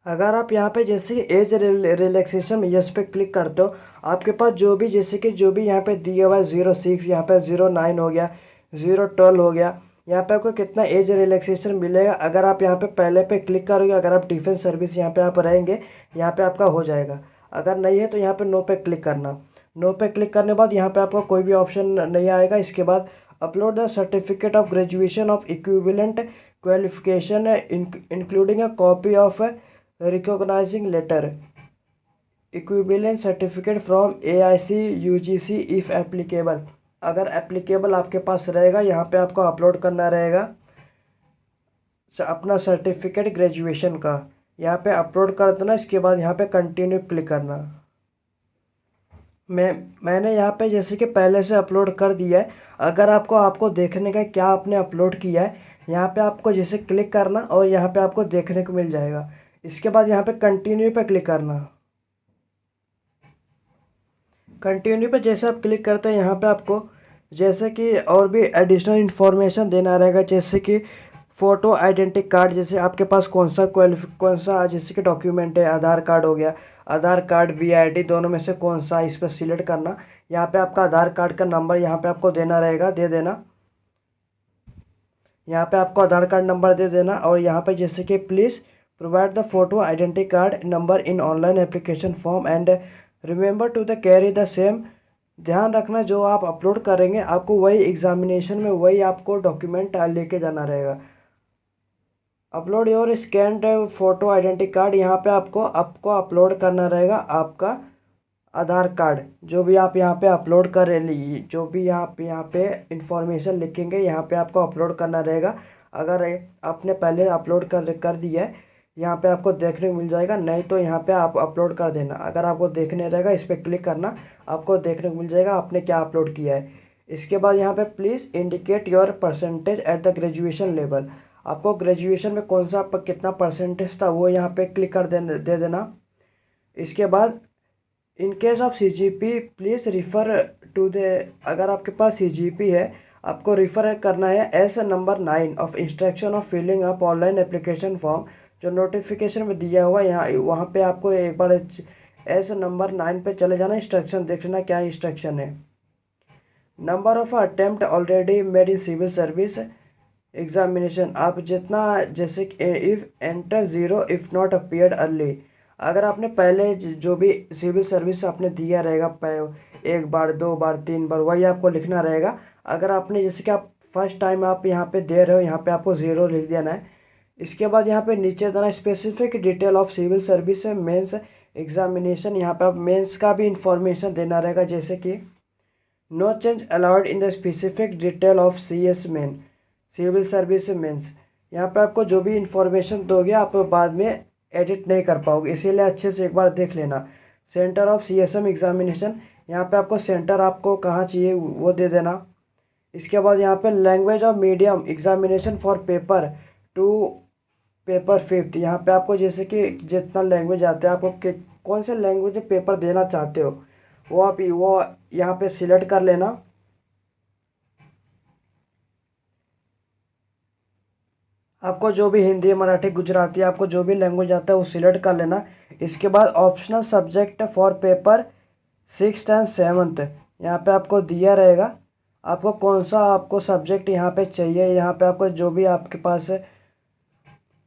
अगर आप यहाँ पे जैसे कि एज रिलैक्सेशन में यस पे क्लिक करते हो, आपके पास जो भी जैसे कि जो भी यहाँ पे दिया हुआ है 06, यहाँ पे 09 हो गया, 012 हो गया, यहाँ पे आपको कितना एज रिलैक्सेशन मिलेगा। अगर आप यहाँ पे पहले पे क्लिक करोगे, अगर आप डिफेंस सर्विस यहाँ पे आप रहेंगे, यहाँ पे आपका हो जाएगा। अगर नहीं है तो यहाँ पे नो पे क्लिक करना। नो पे क्लिक करने के बाद यहाँ पे आपको कोई भी ऑप्शन नहीं आएगा। इसके बाद upload the certificate of graduation of equivalent qualification including a copy of recognizing letter, equivalent certificate from AIC UGC if applicable। अगर एप्लीकेबल आपके पास रहेगा, यहाँ पे आपको अपलोड करना रहेगा अपना सर्टिफिकेट ग्रेजुएशन का। यहाँ पे अपलोड कर देना। इसके बाद यहाँ पे कंटिन्यू क्लिक करना। मैंने यहाँ पे जैसे कि पहले से अपलोड कर दिया है। अगर आपको देखने का क्या आपने अपलोड किया है, यहाँ पे आपको जैसे क्लिक करना और यहाँ पे आपको देखने को मिल जाएगा। इसके बाद यहाँ पे कंटिन्यू पे क्लिक करना। कंटिन्यू पे जैसे आप क्लिक करते हैं, यहाँ पे आपको जैसे कि और भी एडिशनल इन्फॉर्मेशन देना रहेगा, जैसे कि फ़ोटो आइडेंटिटी कार्ड, जैसे आपके पास कौन सा जैसे कि डॉक्यूमेंट है। आधार कार्ड हो गया, आधार कार्ड VID दोनों में से कौन सा, इस पर सिलेक्ट करना। यहाँ पे आपका आधार कार्ड का नंबर यहाँ पे आपको देना रहेगा, दे देना। यहाँ पे आपको आधार कार्ड नंबर दे देना। और यहाँ पे जैसे कि please provide the photo identity card number in online application form and remember to the carry the same. ध्यान रखना जो आप अपलोड करेंगे, आपको वही एग्जामिनेशन में वही आपको डॉक्यूमेंट लेके जाना रहेगा। Upload your scanned photo identity card, यहाँ पे आपको अपलोड करना रहेगा आपका आधार कार्ड। जो भी आप यहाँ पे अपलोड कर रहे, जो भी आप यहाँ पे इंफॉर्मेशन लिखेंगे, यहाँ पे आपको अपलोड करना रहेगा। अगर आपने पहले अपलोड कर दिया है, यहाँ पे आपको देखने को मिल जाएगा, नहीं तो यहाँ पे आप अपलोड कर देना। अगर आपको देखने रहेगा, इस पर क्लिक करना, आपको देखने को मिल जाएगा आपने क्या अपलोड किया है। इसके बाद यहाँ पे please indicate your percentage at the graduation level. आपको ग्रेजुएशन में कौन सा कितना परसेंटेज था वो यहाँ पे क्लिक कर दे देना। इसके बाद in case of CGP please refer to the, अगर आपके पास CGP है, आपको रिफ़र करना है S number 9 of instruction of filling up online application form, जो नोटिफिकेशन में दिया हुआ है। यहाँ वहाँ पे आपको एक बार एस नंबर 9 पे चले जाना, इंस्ट्रक्शन देख लेना क्या इंस्ट्रक्शन है। Number of attempt already made in civil service examination, आप जितना जैसे if enter 0 if not appeared early. अगर आपने पहले जो भी सिविल सर्विस आपने दिया रहेगा, एक बार 2 बार 3 बार, वही आपको लिखना रहेगा। अगर आपने जैसे कि आप फर्स्ट टाइम आप यहाँ पे दे रहे हो, यहाँ पे आपको 0 लिख देना है। इसके बाद यहाँ पे नीचे देना specific detail of civil service mains examination, यहाँ पे आप मेंस का भी इंफॉर्मेशन देना रहेगा, जैसे कि no change allowed in the specific detail of CS main civil service mains. यहाँ पे आपको जो भी इंफॉर्मेशन दोगे आप बाद में एडिट नहीं कर पाओगे, इसीलिए अच्छे से एक बार देख लेना। सेंटर ऑफ CSM एग्जामिनेशन, यहाँ पे आपको सेंटर आपको कहाँ चाहिए वो दे देना। इसके बाद यहाँ पे language of medium examination for paper 2 paper 5, यहाँ पे आपको जैसे कि जितना लैंग्वेज आता है, आपको कौन से लैंग्वेज में पेपर देना चाहते हो वो आप यहाँ पे सिलेक्ट कर लेना। आपको जो भी हिंदी मराठी गुजराती आपको जो भी लैंग्वेज आता है वो सिलेक्ट कर लेना। इसके बाद optional subject for paper 6th and 7th, यहाँ पे आपको दिया रहेगा आपको कौन सा आपको सब्जेक्ट यहाँ पे चाहिए। यहाँ पे आपको जो भी आपके पास है,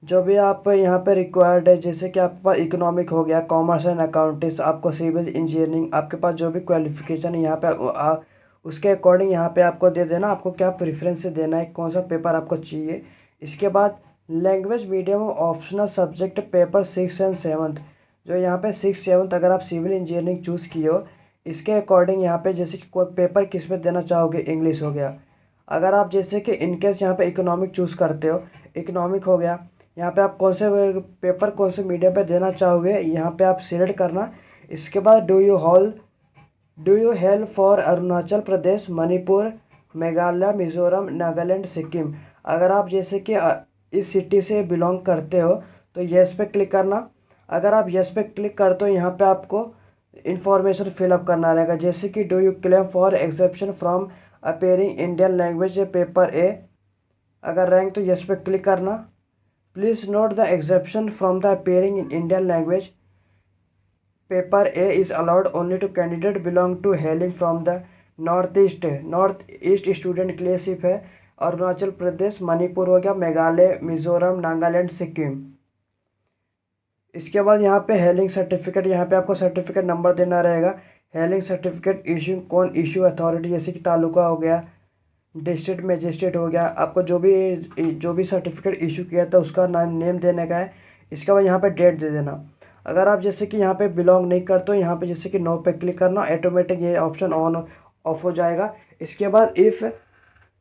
जो भी आप यहाँ पे रिक्वायर्ड है, जैसे कि आपके पास इकोनॉमिक हो गया, कॉमर्स एंड अकाउंटिंग्स, आपको सिविल इंजीनियरिंग, आपके पास जो भी क्वालिफिकेशन है यहाँ पे उसके अकॉर्डिंग यहाँ पे आपको दे देना, आपको क्या प्रेफरेंस देना है, कौन सा पेपर आपको चाहिए। इसके बाद language medium optional subject paper 6 and 7th, जो यहाँ पे 6 7th अगर आप सिविल इंजीनियरिंग चूज़ किए हो, इसके अकॉर्डिंग यहाँ पे जैसे कि कोई पेपर किस में देना चाहोगे, इंग्लिश हो गया। अगर आप जैसे कि इनकेस यहाँ पे इकोनॉमिक चूज़ करते हो, इकोनॉमिक हो गया, यहाँ पे आप कौन से पेपर कौन से मीडियम पे देना चाहोगे यहाँ पे आप सिलेक्ट करना। इसके बाद do you help for Arunachal Pradesh, Manipur, Meghalaya, Mizoram, Nagaland, Sikkim. अगर आप जैसे कि इस सिटी से बिलोंग करते हो तो तो येस पे क्लिक करना। अगर आप येस पे क्लिक करते हो यहाँ पे आपको इंफॉर्मेशन फिलअप करना रहेगा, जैसे कि do you claim for exception from appearing Indian language paper A. अगर रैंक तो येस पे क्लिक करना। Please note the exception from the appearing in Indian language paper A is allowed only to candidate belong to hailing from the north east student के लिए सिर्फ है। अरुणाचल प्रदेश, मणिपुर हो गया, मेघालय, मिजोरम, नागालैंड, सिक्किम। इसके बाद यहाँ पे हेलिंग सर्टिफिकेट, यहाँ पे आपको सर्टिफिकेट नंबर देना रहेगा। हेलिंग सर्टिफिकेट इशू कौन इशू अथॉरिटी, जैसे कि तालुका हो गया, डिस्ट्रिक्ट मजिस्ट्रेट हो गया, आपको जो भी सर्टिफिकेट इशू किया था उसका नेम देने का है। इसके बाद यहाँ पे डेट दे देना। अगर आप जैसे कि यहाँ पे बिलोंग नहीं करते हो, यहाँ पे जैसे कि नो पे क्लिक करना, ऑटोमेटिक ये ऑप्शन ऑन ऑफ हो जाएगा। इसके बाद if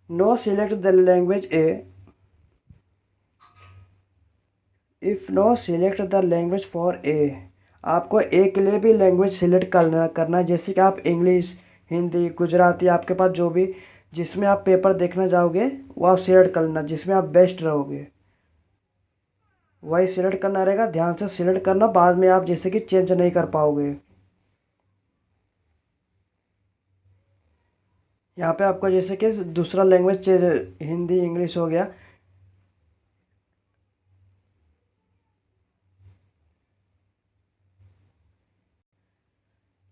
no select the language A, if no select the language for A, आपको ए के लिए भी लैंग्वेज सिलेक्ट करना है, जैसे कि आप इंग्लिश, हिंदी, गुजराती, आपके पास जो भी जिसमें आप पेपर देखना चाहोगे वो आप सिलेक्ट कर लेना, जिसमें आप बेस्ट रहोगे वही सिलेक्ट करना रहेगा। ध्यान से सिलेक्ट करना, बाद में आप जैसे कि चेंज नहीं कर पाओगे। यहाँ पे आपको जैसे कि दूसरा लैंग्वेज हिंदी, इंग्लिश हो गया।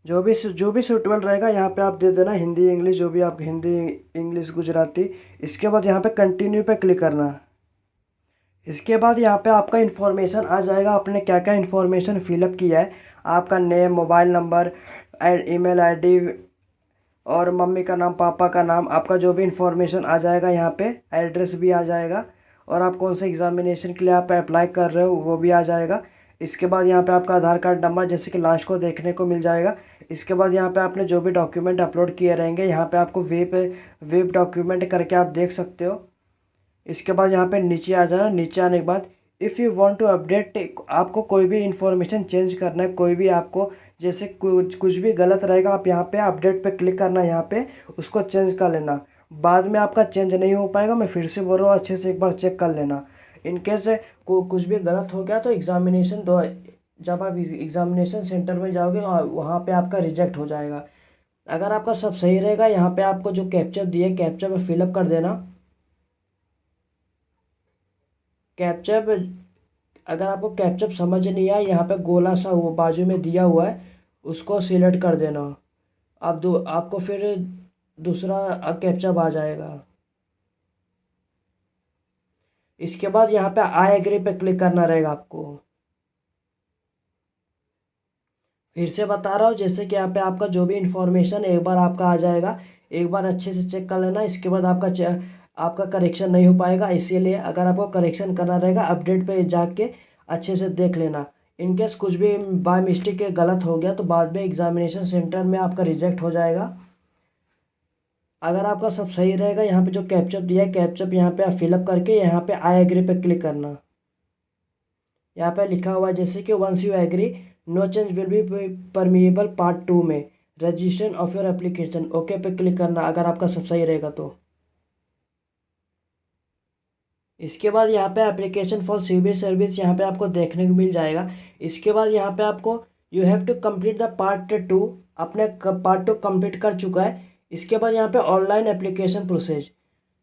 जो भी सूटेबल रहेगा यहाँ पे आप दे देना, हिंदी, इंग्लिश, जो भी आप हिंदी, इंग्लिश, गुजराती। इसके बाद यहाँ पे कंटिन्यू पे क्लिक करना। इसके बाद यहाँ पे आपका इन्फॉर्मेशन आ जाएगा, आपने क्या क्या इन्फॉर्मेशन फिलअप किया है। आपका name, mobile number, email ID और मम्मी का नाम, पापा का नाम, आपका जो भी इन्फॉर्मेशन आ जाएगा यहाँ पे, एड्रेस भी आ जाएगा, और आप कौन से एग्ज़ामिनेशन के लिए आप अप्लाई कर रहे हो वो भी आ जाएगा। इसके बाद यहाँ पे आपका आधार कार्ड नंबर जैसे कि लास्ट को देखने को मिल जाएगा। इसके बाद यहाँ पे आपने जो भी डॉक्यूमेंट अपलोड किए रहेंगे यहाँ पे आपको वेब डॉक्यूमेंट करके आप देख सकते हो। इसके बाद यहाँ पे नीचे आ जाना। नीचे आने के बाद if you want to update, आपको कोई भी इंफॉर्मेशन चेंज करना है, कोई भी आपको जैसे कुछ भी गलत रहेगा, आप यहाँ पे अपडेट पे क्लिक करना, यहाँ पे उसको चेंज कर लेना। बाद में आपका चेंज नहीं हो पाएगा, मैं फिर से बोल रहा हूँ, अच्छे से एक बार चेक कर लेना। इनकेस कुछ भी गलत हो गया तो एग्ज़ामिनेशन दो, जब आप एग्ज़ामिनेशन सेंटर में जाओगे वहाँ पे आपका रिजेक्ट हो जाएगा। अगर आपका सब सही रहेगा, यहाँ पे आपको जो कैप्चर दिए कैप्चर में फिलअप कर देना। कैप्चर अगर आपको कैप्चर समझ नहीं आया, यहाँ पे गोला सा हुआ बाजू में दिया हुआ है, उसको सिलेक्ट कर देना। अब आपको फिर दूसरा कैप्चर आ जाएगा। इसके बाद यहाँ पे आई एग्री पे क्लिक करना रहेगा आपको। फिर से बता रहा हूँ, जैसे कि यहाँ पे आपका जो भी इंफॉर्मेशन एक बार आपका आ जाएगा, एक बार अच्छे से चेक कर लेना। इसके बाद आपका करेक्शन नहीं हो पाएगा, इसीलिए अगर आपको करेक्शन करना रहेगा अपडेट पे जाके अच्छे से देख लेना। इनकेस कुछ भी बाय मिस्टेक गलत हो गया तो बाद में एग्जामिनेशन सेंटर में आपका रिजेक्ट हो जाएगा। अगर आपका सब सही रहेगा, यहाँ पे जो कैप्चर दिया है कैप्चर यहाँ पे आप फिलअप करके यहाँ पे आई एग्री पे क्लिक करना। यहाँ पे लिखा हुआ है जैसे कि once you agree no change will be permeable part 2 में registration of your application, okay पे क्लिक करना अगर आपका सब सही रहेगा तो। इसके बाद यहाँ पे एप्लीकेशन फॉर सिविल सर्विस यहाँ पे आपको देखने को मिल जाएगा। इसके बाद यहाँ पे आपको you have to complete the part 2, आपने पार्ट 2 कंप्लीट कर चुका है। इसके बाद यहाँ पे ऑनलाइन एप्लीकेशन प्रोसेस।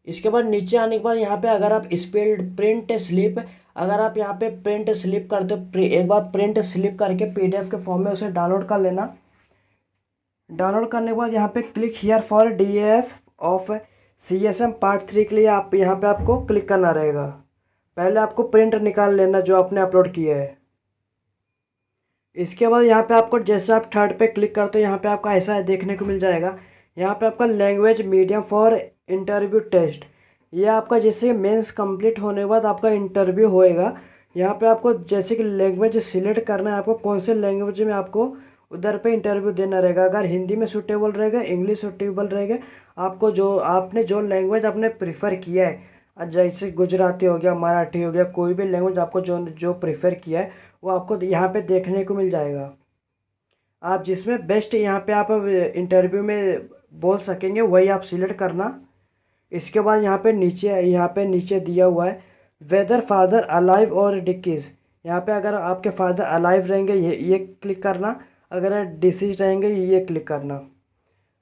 इसके बाद नीचे आने के बाद यहाँ पे अगर आप स्पेल्ड प्रिंट स्लिप, अगर आप यहाँ पे प्रिंट स्लिप करते हो, एक बार प्रिंट स्लिप करके पीडीएफ के फॉर्म में उसे डाउनलोड कर लेना। डाउनलोड करने के बाद यहाँ पे click here for DF of CSM part 3 के लिए आप यहाँ पे आपको क्लिक करना रहेगा। पहले आपको प्रिंट निकाल लेना जो आपने अपलोड किया है। इसके बाद यहाँ पे आपको जैसे आप थर्ड पे क्लिक करते हो यहाँ पे आपका ऐसा देखने को मिल जाएगा। यहाँ पे आपका language medium for interview test, ये आपका जैसे मेंस कंप्लीट होने के बाद आपका इंटरव्यू होएगा। यहाँ पे आपको जैसे कि लैंग्वेज सिलेक्ट करना है, आपको कौन से लैंग्वेज में आपको उधर पे इंटरव्यू देना रहेगा। अगर हिंदी में सूटेबल रहेगा, इंग्लिश सूटेबल रहेगा, आपको जो आपने जो लैंग्वेज आपने प्रीफर किया है, जैसे गुजराती हो गया, मराठी हो गया, कोई भी लैंग्वेज आपको जो जो प्रीफर किया है वो आपको यहाँ पे देखने को मिल जाएगा। आप जिसमें बेस्ट यहाँ पे आप इंटरव्यू में बोल सकेंगे वही आप सिलेक्ट करना। इसके बाद यहाँ पे नीचे दिया हुआ है वेदर फादर अलाइव और डिकीज, यहाँ पे अगर आपके फादर अलाइव रहेंगे ये क्लिक करना, अगर डिसीज रहेंगे ये क्लिक करना।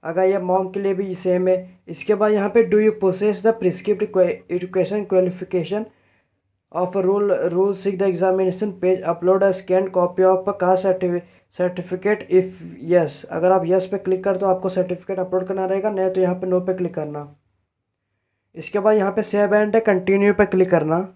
अगर ये मॉम के लिए भी सेम है। इसके बाद यहाँ पे do you possess the prescribed education qualification of rule seek the examination page, upload a scan copy of caste certificate if yes. अगर आप यस पे क्लिक कर तो आपको सर्टिफिकेट अपलोड करना रहेगा, नहीं तो यहाँ पे नो पे क्लिक करना। इसके बाद यहाँ पे सेव एंड कंटिन्यू पे क्लिक करना।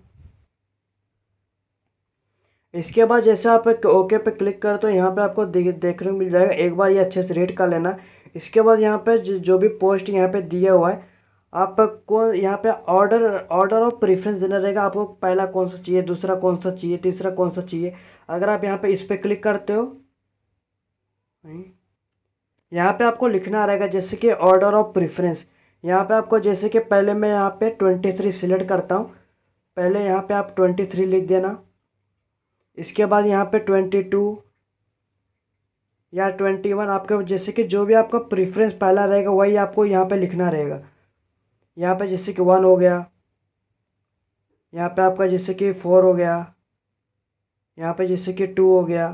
इसके बाद जैसे आप ओके पे क्लिक कर तो यहाँ पे आपको देखने को मिल जाएगा। एक बार ये अच्छे से रीड कर लेना। इसके बाद यहाँ पे जो भी पोस्ट यहाँ पे दिया हुआ है, आपको यहाँ पे ऑर्डर ऑफ प्रेफरेंस देना रहेगा। आपको पहला कौन सा चाहिए, दूसरा कौन सा चाहिए, तीसरा कौन सा चाहिए। अगर आप यहाँ पे इस पर क्लिक करते हो, यहाँ पे आपको लिखना रहेगा जैसे कि ऑर्डर ऑफ प्रेफरेंस। यहाँ पे आपको जैसे कि पहले मैं यहाँ पे 23 सिलेक्ट करता हूँ, पहले यहाँ पे आप 23 लिख देना। इसके बाद यहाँ पे 22 या 21, आपके जैसे कि जो भी आपका प्रेफरेंस पहला रहेगा वही आपको यहाँ पे लिखना रहेगा। यहाँ पे जैसे कि 1 हो गया, यहाँ पे आपका जैसे कि 4 हो गया, यहाँ पे जैसे कि 2 हो गया।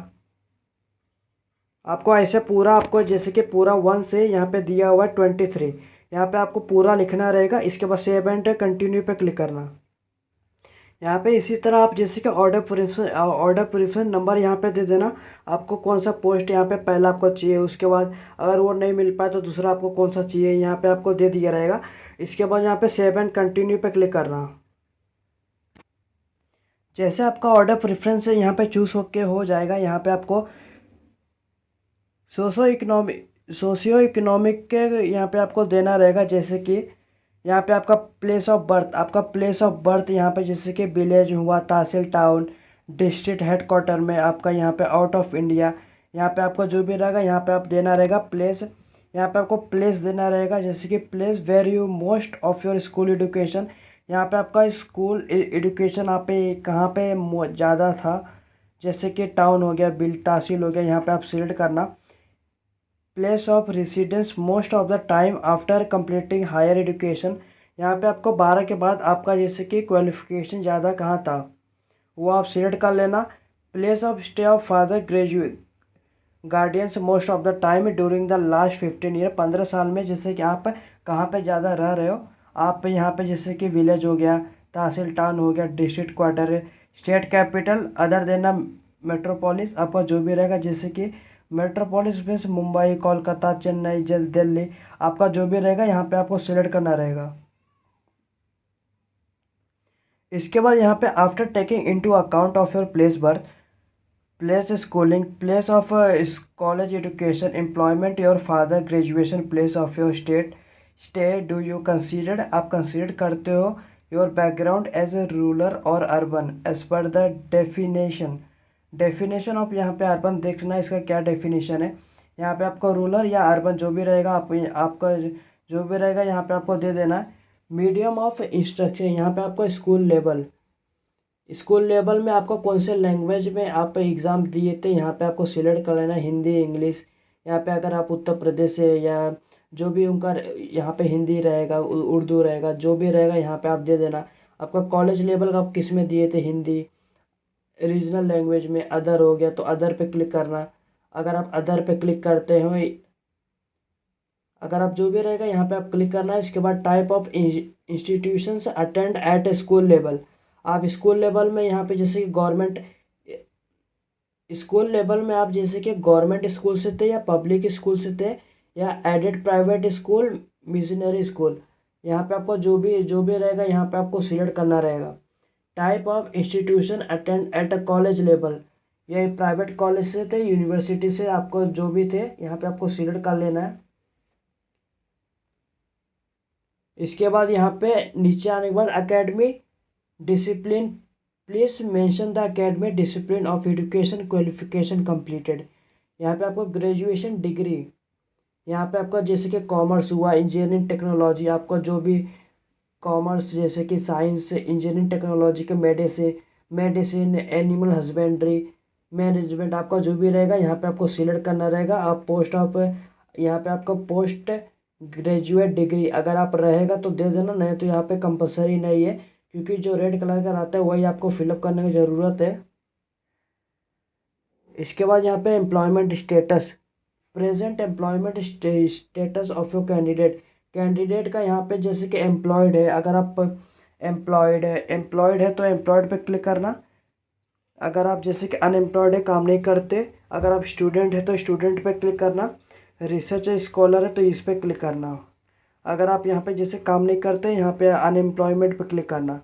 आपको ऐसे पूरा, आपको जैसे कि पूरा 1 से यहाँ पे दिया हुआ है 23, यहाँ पे आपको पूरा लिखना रहेगा। इसके बाद सेव एंड कंटिन्यू पे क्लिक करना। यहाँ पे इसी तरह आप जैसे कि ऑर्डर प्रेफरेंस नंबर यहाँ पे दे देना। आपको कौन सा पोस्ट यहाँ पे पहला आपको चाहिए, उसके बाद अगर वो नहीं मिल पाए तो दूसरा आपको कौन सा चाहिए यहाँ पे आपको दे दिया रहेगा। इसके बाद यहाँ पे सेव एंड कंटिन्यू पे क्लिक करना। जैसे आपका ऑर्डर प्रेफरेंस है यहाँ पे चूज़ होके हो जाएगा। यहाँ पे आपको सोशियो इकोनॉमिक के यहाँ पे आपको देना रहेगा। जैसे कि यहाँ पे आपका प्लेस ऑफ बर्थ, यहाँ पे जैसे कि विलेज हुआ, तहसील, टाउन, डिस्ट्रिक्ट हेडक्वार्टर में आपका, यहाँ पे आउट ऑफ इंडिया, यहाँ पे आपका जो भी रहेगा यहाँ पे आप देना रहेगा प्लेस। यहाँ पे आपको प्लेस देना रहेगा जैसे कि place where you most of your school education. यहाँ पे आपका स्कूल एजुकेशन आप पे कहाँ पे ज़्यादा था, जैसे कि टाउन हो गया, तहसील हो गया, यहाँ पे आप सिलेक्ट करना। Place of residence most of the time after completing higher education, यहाँ पे आपको 12 के बाद आपका जैसे कि क्वालिफिकेशन ज़्यादा कहाँ था वो आप सिलेक्ट कर लेना। Place of stay of father graduate guardians most of the time during the last 15 year, 15 साल में जैसे कि आप कहाँ पे ज़्यादा रह रहे हो। आप यहाँ पे जैसे कि विलेज हो गया, तहसील, टाउन हो गया, district quarter, state capital other देना मेट्रोपोलिस, आपका जो भी रहेगा जैसे कि मेट्रोपोलिस में से मुंबई, कोलकाता, चेन्नई, दिल्ली, आपका जो भी रहेगा यहाँ पे आपको सिलेक्ट करना रहेगा। इसके बाद यहाँ पे after taking into account of your place birth, place schooling, place of college education, employment, your father graduation, place of your stay do you consider, आप कंसीडर करते हो your background as a rural or urban as per the definition of, यहाँ पे urban देखना इसका क्या definition है। यहाँ पे आपको रूरल या अर्बन जो भी रहेगा आपका जो भी रहेगा यहाँ पे आपको दे देना है। मीडियम ऑफ इंस्ट्रक्शन, यहाँ पे आपको स्कूल लेवल में आपको कौन से लैंग्वेज में आप एग्ज़ाम दिए थे यहाँ पे आपको सिलेक्ट कर लेना, हिंदी, इंग्लिश। यहाँ पे अगर आप उत्तर प्रदेश से या जो भी उनका यहाँ पे हिंदी रहेगा, उर्दू रहेगा, जो भी रहेगा यहाँ पे आप दे देना। आपका कॉलेज लेवल का आप किस में दिए थे, हिंदी, रीजनल लैंग्वेज में, अदर हो गया तो अदर पे क्लिक करना। अगर आप अदर पे क्लिक करते हो, अगर आप जो भी रहेगा यहाँ पे आप क्लिक करना है। इसके बाद type of institutions attend at school level, आप स्कूल लेवल में यहाँ पे जैसे कि गवर्नमेंट स्कूल लेवल में आप जैसे कि गवर्नमेंट स्कूल से थे या पब्लिक स्कूल से थे या aided private school, missionary school, यहाँ पे आपको जो भी रहेगा यहाँ पे आपको सिलेक्ट करना रहेगा। Type of institution attend at a college level, ये प्राइवेट कॉलेज से थे, यूनिवर्सिटी से, आपको जो भी थे यहाँ पे आपको सिलेक्ट कर लेना है। इसके बाद यहाँ पे नीचे आने के बाद academy discipline, please mention the academy discipline of education qualification completed, यहाँ पे आपको ग्रेजुएशन डिग्री, यहाँ पे आपका जैसे कि कॉमर्स हुआ, इंजीनियरिंग टेक्नोलॉजी, आपका जो भी कॉमर्स जैसे कि साइंस, इंजीनियरिंग टेक्नोलॉजी के मेडिसिन, एनिमल हस्बेंड्री, मैनेजमेंट, आपका जो भी रहेगा यहाँ पे आपको सिलेक्ट करना रहेगा। आप पोस्ट ऑफ, यहाँ पे आपका पोस्ट ग्रेजुएट डिग्री अगर आप रहेगा तो दे देना, नहीं तो यहाँ पे कंपलसरी नहीं है, क्योंकि जो रेड कलर का रहता है वही आपको फिलअप करने की ज़रूरत है। इसके बाद यहाँ पे employment status, present employment status of your candidate. Candidate का यहाँ पे जैसे कि एम्प्लॉयड है, अगर आप एम्प्लॉयड है तो एम्प्लॉयड पे क्लिक करना। अगर आप जैसे कि अनएम्प्लॉयड है, काम नहीं करते, अगर आप स्टूडेंट है तो स्टूडेंट पे क्लिक करना। रिसर्च स्कॉलर है तो इस पे क्लिक करना। अगर आप यहाँ पे जैसे काम नहीं करते, यहाँ पे अनएम्प्लॉयमेंट पे क्लिक करना।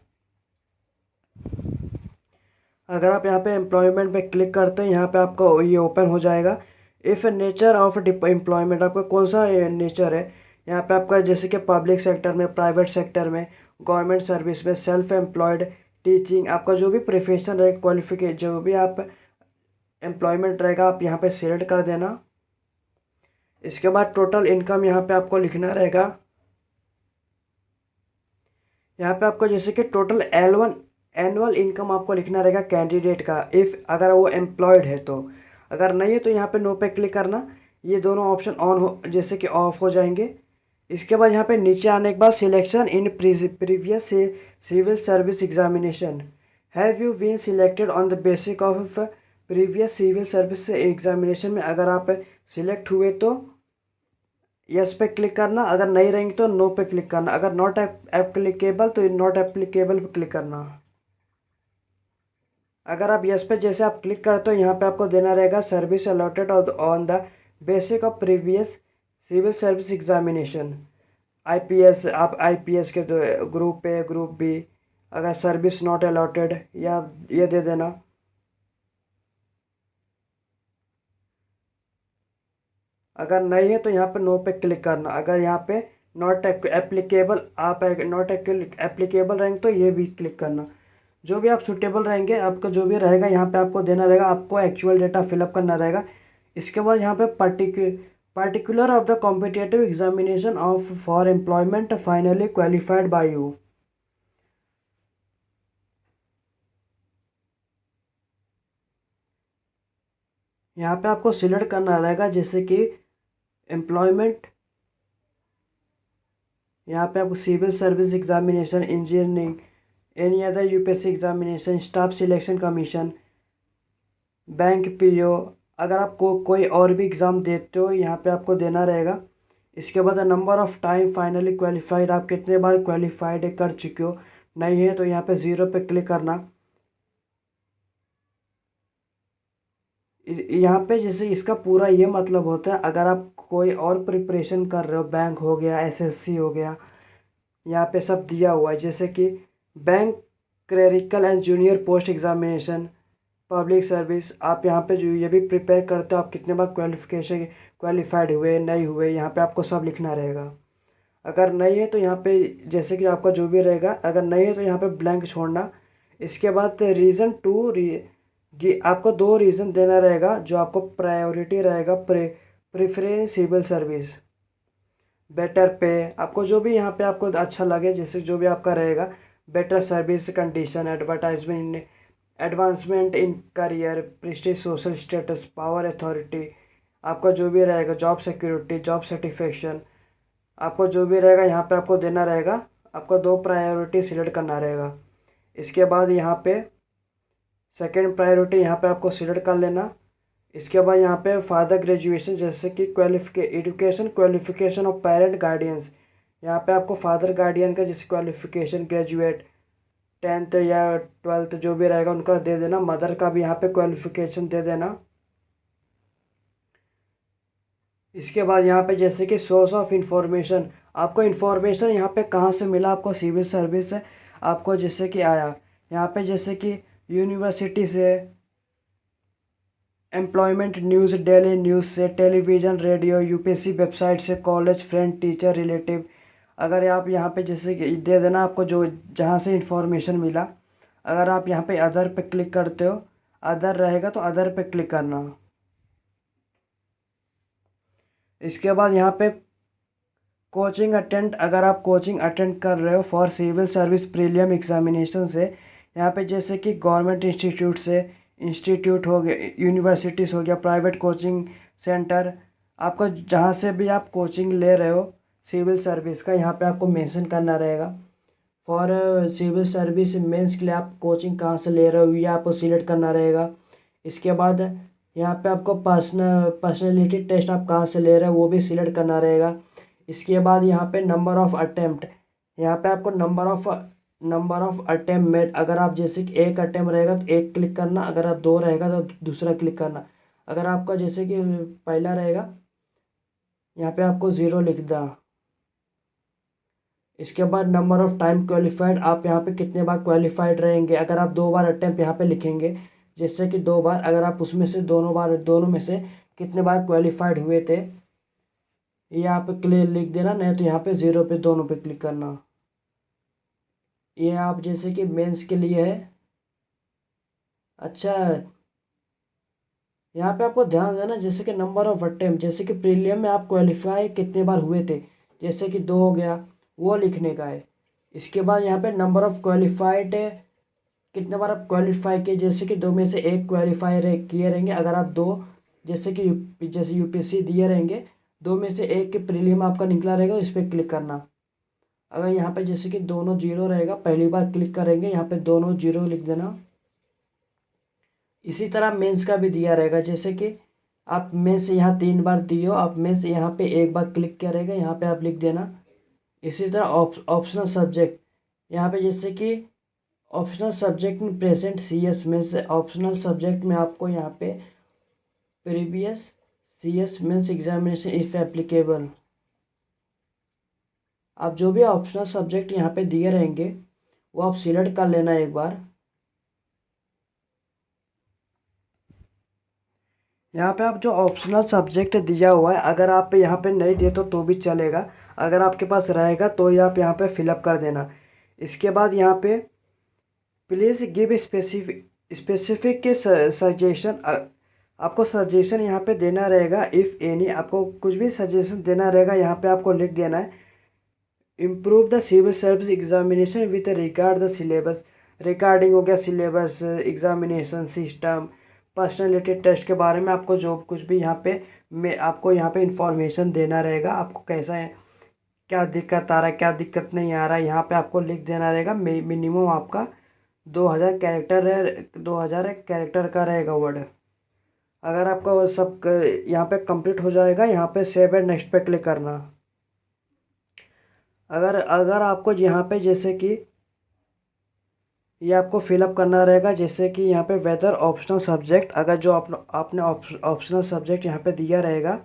अगर आप यहाँ पे एम्प्लॉयमेंट पे क्लिक करते हैं, यहाँ पे आपको ये ओपन हो जाएगा। इफ़ नेचर ऑफ एम्प्लॉयमेंट, आपका कौन सा नेचर है, यहाँ पे आपका जैसे कि पब्लिक सेक्टर में, प्राइवेट सेक्टर में, गवर्नमेंट सर्विस में, सेल्फ एम्प्लॉयड, टीचिंग, आपका जो भी प्रोफेशन रहे, क्वालिफिकेशन, जो भी आप एम्प्लॉयमेंट रहेगा आप यहाँ पे सिलेक्ट कर देना। इसके बाद टोटल इनकम यहाँ पे आपको लिखना रहेगा। यहाँ पे आपको जैसे कि टोटल एनुअल इनकम आपको लिखना रहेगा कैंडिडेट का, इफ़ अगर वो एम्प्लॉयड है तो। अगर नहीं है तो यहाँ पे नो पे क्लिक करना। ये दोनों ऑप्शन ऑन हो जैसे कि ऑफ हो जाएंगे। इसके बाद यहाँ पे नीचे आने के बाद selection in previous civil service examination, have you been selected on the basic of previous civil service examination में अगर आप सिलेक्ट हुए तो यस पे क्लिक करना, अगर नहीं रहेंगे तो नो पे क्लिक करना, अगर नॉट एप्लीकेबल तो नॉट एप्लीकेबल पे क्लिक करना। अगर आप यस पे जैसे आप क्लिक करते हो, यहाँ पे आपको देना रहेगा service allotted on the basic of previous civil service examination. IPS, आप आईपीएस के ग्रुप ए, ग्रुप बी, अगर सर्विस नॉट अलॉटेड या ये दे देना। अगर नहीं है तो यहाँ पे नो पे क्लिक करना। अगर यहाँ पे नॉट एप्लीकेबल, आप नॉट एप्लीकेबल रहेंगे तो ये भी क्लिक करना। जो भी आप सुटेबल रहेंगे, आपका जो भी रहेगा यहाँ पे आपको देना रहेगा, आपको एक्चुअल डेटा फिलअप करना रहेगा। इसके बाद यहाँ पे particular of the competitive examination of for employment finally qualified by you. यहाँ पे आपको सिलेक्ट करना रहेगा जैसे कि एम्प्लॉयमेंट, यहाँ पे आपको civil service examination, engineering, any other UPSC examination, staff selection commission, bank PO, अगर आपको कोई और भी एग्ज़ाम देते हो यहाँ पे आपको देना रहेगा। इसके बाद number of time finally qualified, आप कितने बार क्वालिफाइड कर चुके हो। नहीं है तो यहाँ पे ज़ीरो पे क्लिक करना। यहाँ पे जैसे इसका पूरा ये मतलब होता है, अगर आप कोई और प्रिपरेशन कर रहे हो, बैंक हो गया, एसएससी हो गया, यहाँ पे सब दिया हुआ है जैसे कि bank, clerical and junior post examination, public service, आप यहाँ पे जो ये भी प्रिपेयर करते हो, आप कितने बार क्वालिफाइड हुए, नहीं हुए, यहाँ पे आपको सब लिखना रहेगा। अगर नहीं है तो यहाँ पे जैसे कि आपका जो भी रहेगा, अगर नहीं है तो यहाँ पे ब्लैंक छोड़ना। इसके बाद रीज़न टू आपको दो रीज़न देना रहेगा जो आपको प्रायोरिटी रहेगा, प्रेफरेंस सिविल सर्विस, बेटर पे, आपको जो भी यहाँ पे आपको अच्छा लगे, जैसे जो भी आपका रहेगा, better service condition, advertisement, advancement in career, Prestige, social status, power authority, आपका जो भी रहेगा, जॉब सिक्योरिटी, जॉब सेटिस्फेक्शन, आपको जो भी रहेगा यहाँ पे आपको देना रहेगा। आपको दो प्रायोरिटी सिलेक्ट करना रहेगा। इसके बाद यहाँ पे सेकंड प्रायोरिटी यहाँ पे आपको सिलेक्ट कर लेना। इसके बाद यहाँ पे फादर ग्रेजुएशन, जैसे कि education qualification of parent guardians, यहाँ पे आपको फादर गार्डियन का जैसे क्वालिफिकेशन, ग्रेजुएट, 10th या 12th जो भी रहेगा उनका दे देना। मदर का भी यहाँ पे क्वालिफिकेशन दे देना। इसके बाद यहाँ पे जैसे कि सोर्स ऑफ इंफॉर्मेशन, आपको इन्फॉर्मेशन यहाँ पे कहाँ से मिला, आपको सिविल सर्विस से आपको जैसे कि आया, यहाँ पे जैसे कि यूनिवर्सिटी से, एम्प्लॉयमेंट न्यूज़, डेली न्यूज़ से, टेलीविज़न, रेडियो, यूपीएससी वेबसाइट से, कॉलेज फ्रेंड, टीचर, रिलेटिव। अगर आप यहाँ पे जैसे कि दे देना आपको जो जहाँ से इंफॉर्मेशन मिला। अगर आप यहाँ पे अदर पे क्लिक करते हो, अदर रहेगा तो अदर पे क्लिक करना। इसके बाद यहाँ पे कोचिंग अटेंड, अगर आप कोचिंग अटेंड कर रहे हो for civil service prelim examination से, यहाँ पे जैसे कि गवर्नमेंट इंस्टीट्यूट से, इंस्टीट्यूट हो गया, यूनिवर्सिटीज़ हो गया, प्राइवेट कोचिंग सेंटर, आपको जहाँ से भी आप कोचिंग ले रहे हो सिविल सर्विस का, यहाँ पे आपको मेंशन करना रहेगा। फॉर सिविल सर्विस मेंस के लिए आप कोचिंग कहाँ से ले रहे हो ये आपको सिलेक्ट करना रहेगा। इसके बाद यहाँ पे आपको पर्सनैलिटी टेस्ट आप कहाँ से ले रहे हो वो भी सिलेक्ट करना रहेगा। इसके बाद यहाँ पे नंबर ऑफ़ अटेम्प्ट, यहाँ पे आपको नंबर ऑफ़ अटेम्प्ट मेड, अगर आप जैसे कि एक अटेम्प्ट रहेगा तो एक क्लिक करना, अगर आप दो रहेगा तो दूसरा क्लिक करना। अगर आपका जैसे कि पहला रहेगा यहाँ पे आपको ज़ीरो लिख देना। इसके बाद नंबर ऑफ़ टाइम क्वालिफाइड, आप यहाँ पे कितने बार क्वालिफाइड रहेंगे। अगर आप दो बार अटेम्प्ट यहाँ पे लिखेंगे, जैसे कि दो बार, अगर आप उसमें से दोनों में से कितने बार क्वालिफाइड हुए थे ये यहाँ पे क्लियर लिख देना, नहीं तो यहाँ पे ज़ीरो पे दोनों पे क्लिक करना। ये आप जैसे कि मेंस के लिए है। अच्छा, यहाँ पे आपको ध्यान देना जैसे कि नंबर ऑफ अटेम्प्ट, जैसे कि प्रीलियम में आप क्वालिफाई कितने बार हुए थे, जैसे कि दो हो गया, वो लिखने का है। इसके बाद यहाँ पे नंबर ऑफ क्वालिफाइड है, कितने बार आप क्वालिफाई किए, जैसे कि दो में से एक क्वालिफाई किए रहेंगे। अगर आप दो जैसे कि जैसे यूपीएससी दिए रहेंगे, दो में से एक के प्रीलियम आपका निकला रहेगा, इस पर क्लिक करना। अगर यहाँ पे जैसे कि दोनों जीरो रहेगा, पहली बार क्लिक करेंगे यहाँ पे दोनों जीरो लिख देना। इसी तरह मेंस का भी दिया रहेगा, जैसे कि आप मेंस यहाँ 3 बार दिए हो, आप मेंस यहाँ पे एक बार क्लिक किया रहेगा, यहाँ पे आप लिख देना। इसी तरह ऑप्शनल सब्जेक्ट, यहाँ पे जैसे कि ऑप्शनल सब्जेक्ट में present C S mains, optional subject में आपको यहाँ पे previous C S mains examination if applicable, आप जो भी ऑप्शनल सब्जेक्ट यहाँ पे दिए रहेंगे वो आप सिलेक्ट कर लेना एक बार। यहाँ पे आप जो ऑप्शनल सब्जेक्ट दिया हुआ है, अगर आप यहाँ पे नहीं दे तो भी चलेगा, अगर आपके पास रहेगा तो ही आप यहाँ पे फिलअप कर देना। इसके बाद यहाँ पे प्लीज़ गिव स्पेसिफिक के सजेशन, आपको सजेशन यहाँ पे देना रहेगा। इफ़ एनी, आपको कुछ भी सजेशन देना रहेगा, यहाँ पे आपको लिख देना है। Improve the civil service examination with regard the syllabus, regarding हो गया syllabus, examination system, personality test के बारे में आपको जो कुछ भी यहाँ पे आपको यहाँ पे इंफॉर्मेशन देना रहेगा। आपको कैसा है, क्या दिक्कत आ रहा है, क्या दिक्कत नहीं आ रहा है, यहाँ पे आपको लिख देना रहेगा। मिनिमम आपका 2000 कैरेक्टर है, 2000 कैरेक्टर का रहेगा वर्ड। अगर आपका वो सब यहाँ पे कंप्लीट हो जाएगा, यहाँ पे सेव एंड नेक्स्ट पे क्लिक करना। अगर अगर आपको यहाँ पे जैसे कि ये आपको फिलअप करना रहेगा, जैसे कि यहाँ पे वेदर ऑप्शनल सब्जेक्ट, अगर जो आपने ऑप्शनल सब्जेक्ट यहाँ पे दिया रहेगा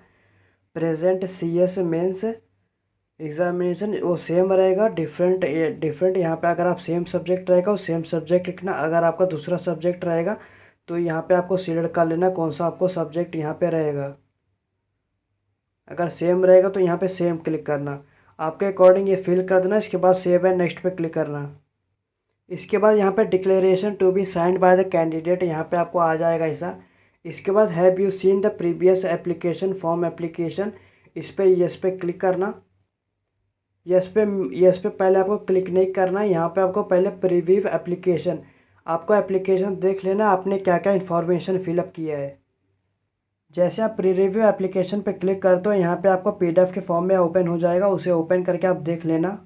present C S mains examination, वो सेम रहेगा। डिफरेंट यहाँ पे अगर आप सेम सब्जेक्ट रहेगा वो सेम सब्जेक्ट लिखना। अगर आपका दूसरा सब्जेक्ट रहेगा तो यहाँ पे आपको सिलेक्ट कर लेना कौन सा आपको सब्जेक्ट यहाँ पे रहेगा। अगर सेम रहेगा तो यहाँ पे सेम क्लिक करना, आपके अकॉर्डिंग ये फिल कर देना। इसके बाद सेव एंड नेक्स्ट पे क्लिक करना। इसके बाद यहाँ पे declaration to be signed by the candidate, यहाँ पे आपको आ जाएगा ऐसा। इसके बाद have you seen the previous application form application, इस पर यस पे क्लिक करना। यस पे पहले आपको क्लिक नहीं करना, यहाँ पे आपको पहले प्रीव्यू एप्लीकेशन, आपको एप्लीकेशन देख लेना आपने क्या क्या इन्फॉर्मेशन फिलअप किया है। जैसे आप प्री रिव्यू एप्लीकेशन पे क्लिक करते हो, यहाँ पे आपको पीडीएफ के फॉर्म में ओपन हो जाएगा, उसे ओपन करके आप देख लेना।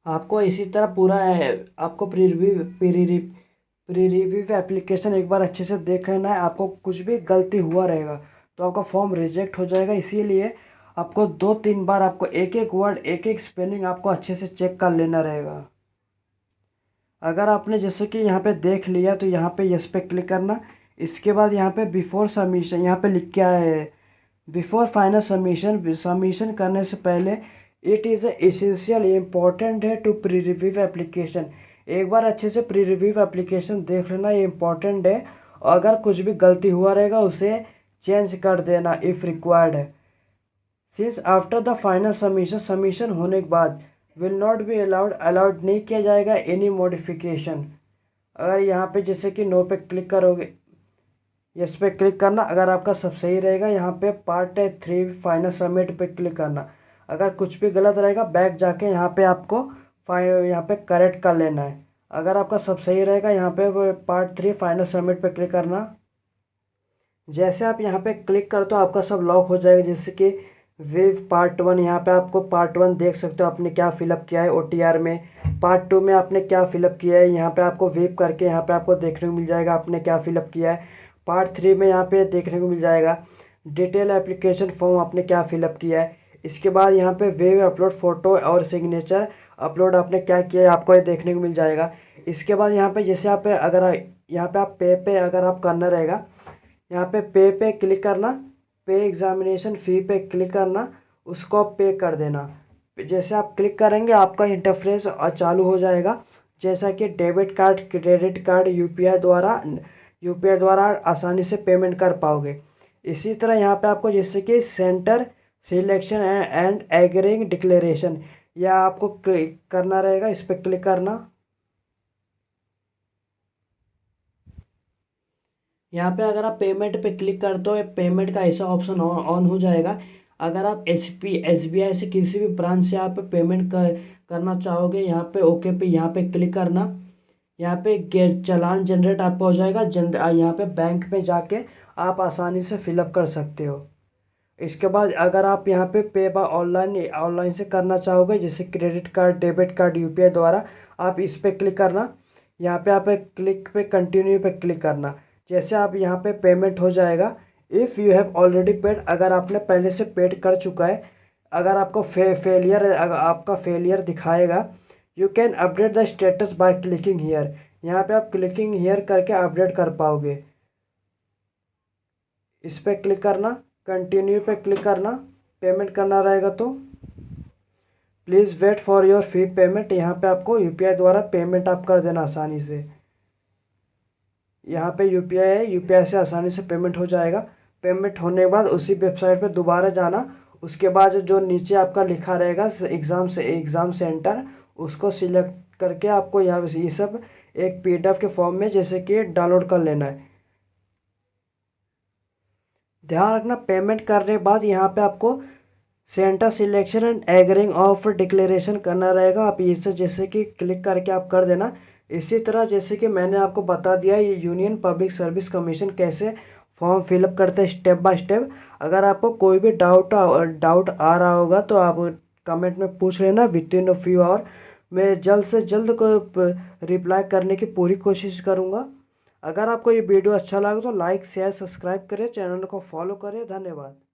आपको इसी तरह पूरा है, आपको प्री रिव्यू एप्लीकेशन एक बार अच्छे से देख लेना है। आपको कुछ भी गलती हुआ रहेगा तो आपका फॉर्म रिजेक्ट हो जाएगा, इसीलिए आपको 2-3 बार आपको एक एक वर्ड एक एक स्पेलिंग आपको अच्छे से चेक कर लेना रहेगा। अगर आपने जैसे कि यहाँ पे देख लिया तो यहाँ पे यस पे क्लिक करना। इसके बाद यहाँ पे बिफोर सबमिशन, यहाँ पे लिख के आया है बिफोर फाइनल सबमिशन, सबमिशन करने से पहले इट इज़ एसेंशियल इम्पॉर्टेंट है टू प्री रिव्यू एप्लीकेशन, एक बार अच्छे से प्री रिव्यू एप्लीकेशन देख लेना, ये इम्पॉर्टेंट है। और अगर कुछ भी गलती हुआ रहेगा उसे चेंज कर देना इफ़ रिक्वायर्ड है। Since after the final submission, submission होने के बाद विल नॉट बी अलाउड नहीं किया जाएगा एनी मॉडिफिकेशन। अगर यहाँ पे जैसे कि नो पे क्लिक करोगे, यस पे क्लिक करना। अगर आपका सब सही रहेगा यहाँ पे पार्ट 3 फाइनल सबमिट पे क्लिक करना। अगर कुछ भी गलत रहेगा बैक जाके यहाँ पे आपको यहाँ पे करेक्ट कर लेना है। अगर आपका सब सही रहेगा यहाँ पे पार्ट 3 फाइनल सबमिट पे क्लिक करना। जैसे आप यहाँ पे क्लिक करते हो आपका सब लॉक हो जाएगा, जैसे कि वेव पार्ट 1, यहाँ पे आपको पार्ट 1 देख सकते हो आपने क्या फिलअप किया है ओटीआर में। पार्ट 2 में आपने क्या फिलअप किया है, यहाँ पे आपको वेव करके यहाँ पे आपको देखने को मिल जाएगा आपने क्या फिलअप किया है। पार्ट 3 में यहाँ पे देखने को मिल जाएगा डिटेल एप्लीकेशन फॉर्म आपने क्या फिलअप किया है। इसके बाद यहाँ पे वेब अपलोड फ़ोटो और सिग्नेचर अपलोड आपने क्या किया है आपको ये देखने को मिल जाएगा। इसके बाद यहाँ पे जैसे आप अगर यहाँ पे आप पे अगर आप करना रहेगा, यहाँ पे क्लिक करना, पे एग्जामिनेशन फ़ी पे क्लिक करना, उसको आप पे कर देना। जैसे आप क्लिक करेंगे आपका इंटरफेस चालू हो जाएगा, जैसा कि debit card credit card UPI द्वारा आसानी से पेमेंट कर पाओगे। इसी तरह यहाँ पे आपको जैसे कि centre selection and agreeing declaration, या आपको क्लिक करना रहेगा, इस पर क्लिक करना। यहाँ पे अगर आप पेमेंट पे क्लिक कर दो पेमेंट का ऐसा ऑप्शन ऑन हो जाएगा। अगर आप एसबीआई से किसी भी ब्रांच से आप पेमेंट करना चाहोगे, यहाँ पे ओके पे यहाँ पे क्लिक करना। यहाँ पे चालान जनरेट आपका हो जाएगा। यहाँ पे बैंक में जाके आप आसानी से फिलअप कर सकते हो। इसके बाद अगर आप यहाँ पे बाय ऑनलाइन से करना चाहोगे, जैसे credit card debit card UPI द्वारा, आप इस पर क्लिक करना। यहाँ पे आप क्लिक पे कंटिन्यू पे क्लिक करना। जैसे आप यहाँ पे पेमेंट हो जाएगा। If you have already paid, अगर आपने पहले से पेड कर चुका है, अगर आपको अगर आपका फेलियर दिखाएगा, you can update the status by clicking here. यहाँ पे आप क्लिकिंग हियर करके अपडेट कर पाओगे। इस पर क्लिक करना, कंटिन्यू पे क्लिक करना। पेमेंट करना रहेगा तो please wait for your fee payment, यहाँ पे आपको यूपीआई द्वारा पेमेंट आप कर देना आसानी से। यहाँ पे यूपीआई है, यूपीआई से आसानी से पेमेंट हो जाएगा। पेमेंट होने के बाद उसी वेबसाइट पे दोबारा जाना। उसके बाद जो नीचे आपका लिखा रहेगा एग्ज़ाम सेंटर, उसको सिलेक्ट करके आपको यहाँ ये सब एक पीडीएफ के फॉर्म में जैसे कि डाउनलोड कर लेना है। ध्यान रखना, पेमेंट करने के बाद यहाँ पे आपको centre selection and agreeing of declaration करना रहेगा। आप इसे जैसे कि क्लिक करके आप कर देना। इसी तरह जैसे कि मैंने आपको बता दिया ये यूनियन पब्लिक सर्विस कमीशन कैसे फॉर्म फिलअप करते हैं स्टेप बाय स्टेप। अगर आपको कोई भी डाउट आ रहा होगा तो आप कमेंट में पूछ लेना। Within a few hour मैं जल्द से जल्द को रिप्लाई करने की पूरी कोशिश करूँगा। अगर आपको ये वीडियो अच्छा लगा तो लाइक शेयर सब्सक्राइब करें, चैनल को फॉलो करें। धन्यवाद।